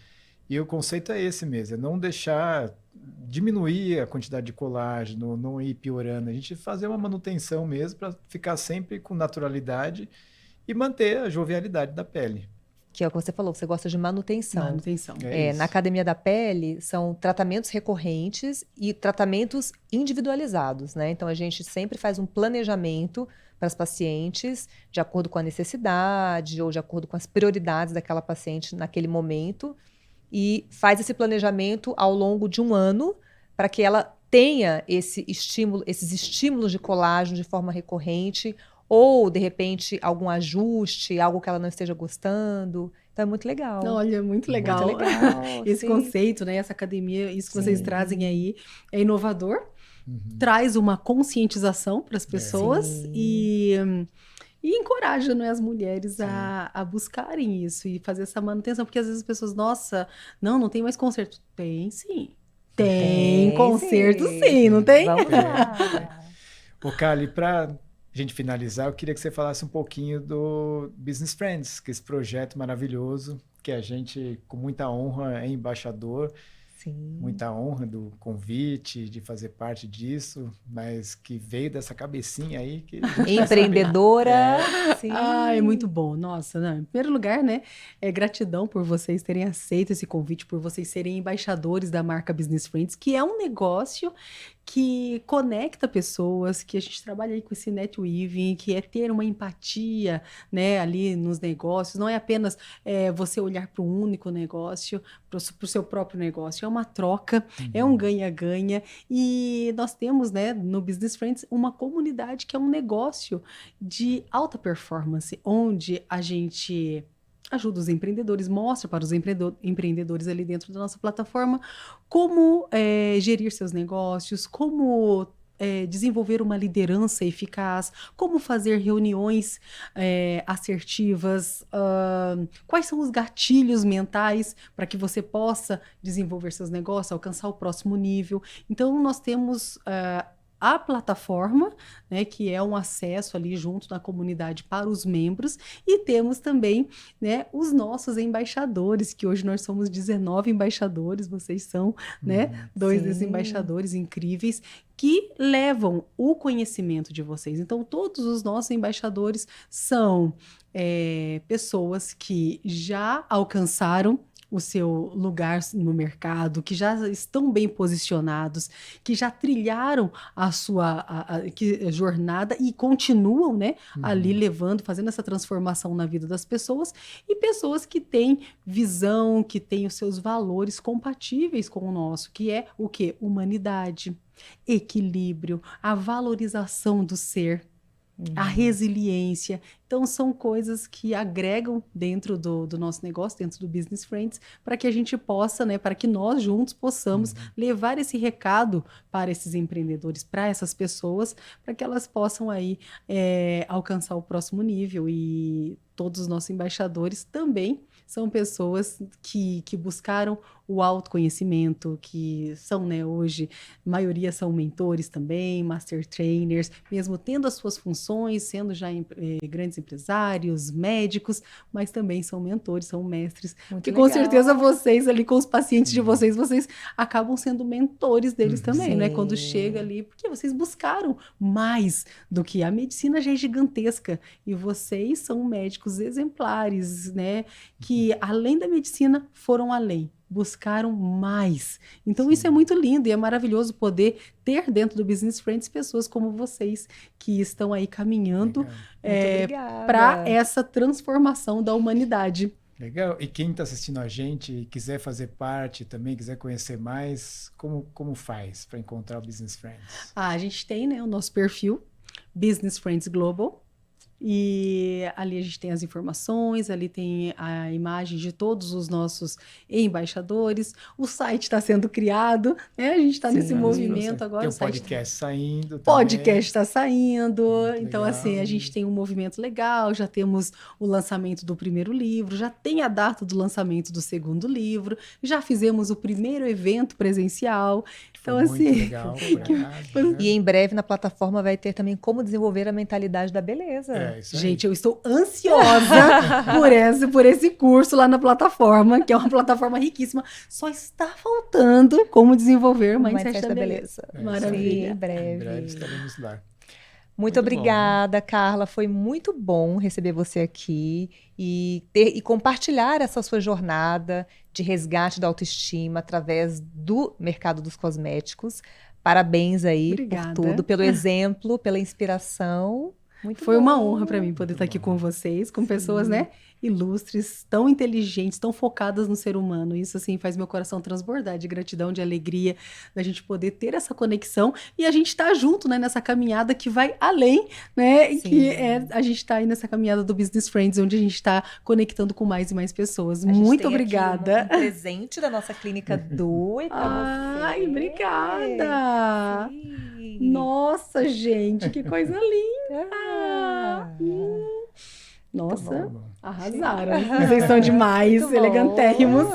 Speaker 2: E o conceito é esse mesmo, é não deixar diminuir a quantidade de colágeno, não ir piorando. A gente fazer uma manutenção mesmo para ficar sempre com naturalidade e manter a jovialidade da pele.
Speaker 1: Que é o que você falou, você gosta de manutenção.
Speaker 3: Manutenção.
Speaker 2: É
Speaker 1: Na
Speaker 2: isso.
Speaker 1: academia da pele, são tratamentos recorrentes e tratamentos individualizados, né? Então, a gente sempre faz um planejamento para as pacientes, de acordo com a necessidade ou de acordo com as prioridades daquela paciente naquele momento, e faz esse planejamento ao longo de um ano para que ela tenha esses estímulos de colágeno de forma recorrente, ou, de repente, algum ajuste, algo que ela não esteja gostando. Então, é muito legal.
Speaker 3: Olha, muito
Speaker 1: Muito
Speaker 3: legal.
Speaker 1: legal,
Speaker 3: Esse
Speaker 1: sim.
Speaker 3: conceito, né? Essa academia, isso que vocês
Speaker 1: Sim.
Speaker 3: trazem aí é inovador, traz uma conscientização para as pessoas
Speaker 1: Sim.
Speaker 3: e encoraja, né, as mulheres a buscarem isso e fazer essa manutenção, porque às vezes as pessoas, nossa, não tem mais conserto. Tem sim. Tem conserto sim, não tem?
Speaker 1: Vamos lá.
Speaker 2: Ô, Kali, para a gente finalizar, eu queria que você falasse um pouquinho do Business Friends, que é esse projeto maravilhoso, que a gente, com muita honra, é embaixador,
Speaker 1: Sim.
Speaker 2: muita honra do convite, de fazer parte disso, mas que veio dessa cabecinha aí que a gente quer saber.
Speaker 1: Empreendedora. Sim.
Speaker 3: É muito bom. Nossa, não, em primeiro lugar, né, gratidão por vocês terem aceito esse convite, por vocês serem embaixadores da marca Business Friends, que é um negócio que conecta pessoas, que a gente trabalha aí com esse netweaving, que é ter uma empatia, né, ali nos negócios. Não é apenas você olhar para um único negócio, para o seu próprio negócio. É uma troca, é um ganha-ganha. E nós temos, né, no Business Friends, uma comunidade que é um negócio de alta performance, onde a gente ajuda os empreendedores, mostra para os empreendedores ali dentro da nossa plataforma como gerir seus negócios, como desenvolver uma liderança eficaz, como fazer reuniões assertivas, quais são os gatilhos mentais para que você possa desenvolver seus negócios, alcançar o próximo nível. Então, nós temos a plataforma, né, que é um acesso ali junto na comunidade para os membros, e temos também, né, os nossos embaixadores, que hoje nós somos 19 embaixadores, vocês são, né, 2 desses embaixadores incríveis, que levam o conhecimento de vocês. Então, todos os nossos embaixadores são pessoas que já alcançaram o seu lugar no mercado, que já estão bem posicionados, que já trilharam a sua jornada e continuam, né, ali levando, fazendo essa transformação na vida das pessoas, e pessoas que têm visão, que têm os seus valores compatíveis com o nosso, que é o quê? Humanidade, equilíbrio, a valorização do ser, a resiliência. Então, são coisas que agregam dentro do nosso negócio, dentro do Business Friends, para que a gente possa, né, para que nós juntos possamos levar esse recado para esses empreendedores, para essas pessoas, para que elas possam aí alcançar o próximo nível. E todos os nossos embaixadores também são pessoas que buscaram o autoconhecimento, que são, né, hoje, a maioria são mentores também, master trainers, mesmo tendo as suas funções, sendo já grandes empresários, médicos, mas também são mentores, são mestres.
Speaker 1: Muito
Speaker 3: que
Speaker 1: legal.
Speaker 3: com certeza vocês ali com os pacientes de vocês acabam sendo mentores deles também, né? Quando chega ali, porque vocês buscaram mais do que a medicina já é gigantesca e vocês são médicos exemplares, né? Que além da medicina foram além. Buscaram mais. Então, isso é muito lindo e é maravilhoso poder ter dentro do Business Friends pessoas como vocês que estão aí caminhando para essa transformação da humanidade.
Speaker 2: Legal. E quem está assistindo a gente e quiser fazer parte também, quiser conhecer mais, como faz para encontrar o Business Friends?
Speaker 3: A gente tem, né, o nosso perfil, Business Friends Global. E ali a gente tem as informações, ali tem a imagem de todos os nossos embaixadores. O site está sendo criado, né? A gente está nesse movimento agora.
Speaker 2: Tem um podcast saindo também.
Speaker 3: Podcast está saindo.
Speaker 2: Muito
Speaker 3: então,
Speaker 2: legal.
Speaker 3: assim, a gente tem um movimento legal, já temos o lançamento do primeiro livro, já tem a data do lançamento do segundo livro, já fizemos o primeiro evento presencial. Então,
Speaker 2: Foi
Speaker 3: assim.
Speaker 2: muito legal.
Speaker 1: E em breve na plataforma vai ter também como desenvolver a mentalidade da beleza.
Speaker 2: Isso aí.
Speaker 3: Gente, eu estou ansiosa por esse curso lá na plataforma, que é uma plataforma riquíssima. Só está faltando como desenvolver o Mindset da Beleza. Maravilha.
Speaker 1: Sim, em breve.
Speaker 2: Em breve estaremos lá.
Speaker 1: Muito obrigada, Carla. Foi muito bom receber você aqui e compartilhar essa sua jornada de resgate da autoestima através do mercado dos cosméticos. Parabéns aí
Speaker 3: Obrigada.
Speaker 1: por tudo, pelo exemplo, pela inspiração.
Speaker 3: Foi uma honra para mim poder estar aqui com vocês, com pessoas, né, ilustres, tão inteligentes, tão focadas no ser humano. Isso, assim, faz meu coração transbordar de gratidão, de alegria, da gente poder ter essa conexão e a gente tá junto, né, nessa caminhada que vai além, né, que a gente tá aí nessa caminhada do Business Friends, onde a gente tá conectando com mais e mais pessoas. Muito obrigada.
Speaker 1: Aqui um presente da nossa clínica Due para você.
Speaker 3: Ai, obrigada.
Speaker 1: Sim.
Speaker 3: Nossa, gente, que coisa linda. Nossa,
Speaker 2: bom.
Speaker 3: arrasaram. Vocês são demais,
Speaker 1: Muito bom.
Speaker 3: elegantérrimos.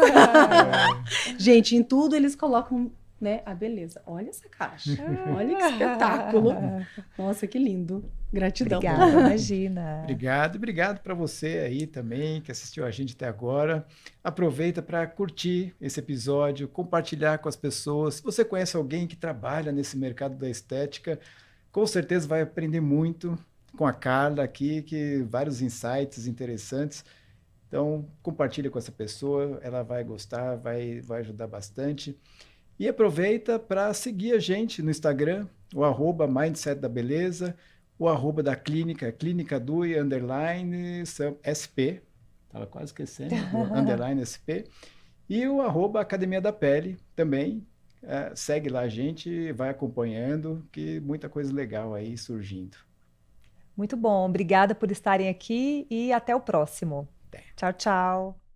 Speaker 3: Gente, em tudo eles colocam, né, a beleza. Olha essa caixa. Olha que espetáculo. Nossa, que lindo. Gratidão.
Speaker 1: Obrigada, imagina.
Speaker 2: Obrigado para você aí também que assistiu a gente até agora. Aproveita para curtir esse episódio, compartilhar com as pessoas. Se você conhece alguém que trabalha nesse mercado da estética, com certeza vai aprender muito com a Carla aqui, que vários insights interessantes. Então, compartilha com essa pessoa, ela vai gostar, vai ajudar bastante. E aproveita para seguir a gente no Instagram, o @Mindset da Beleza, o @ da clínica, Clínica Due, _SP, estava quase esquecendo, _SP, e o @ Academia da Pele também. Segue lá a gente, vai acompanhando, que muita coisa legal aí surgindo.
Speaker 1: Muito bom. Obrigada por estarem aqui e até o próximo. Tchau, tchau.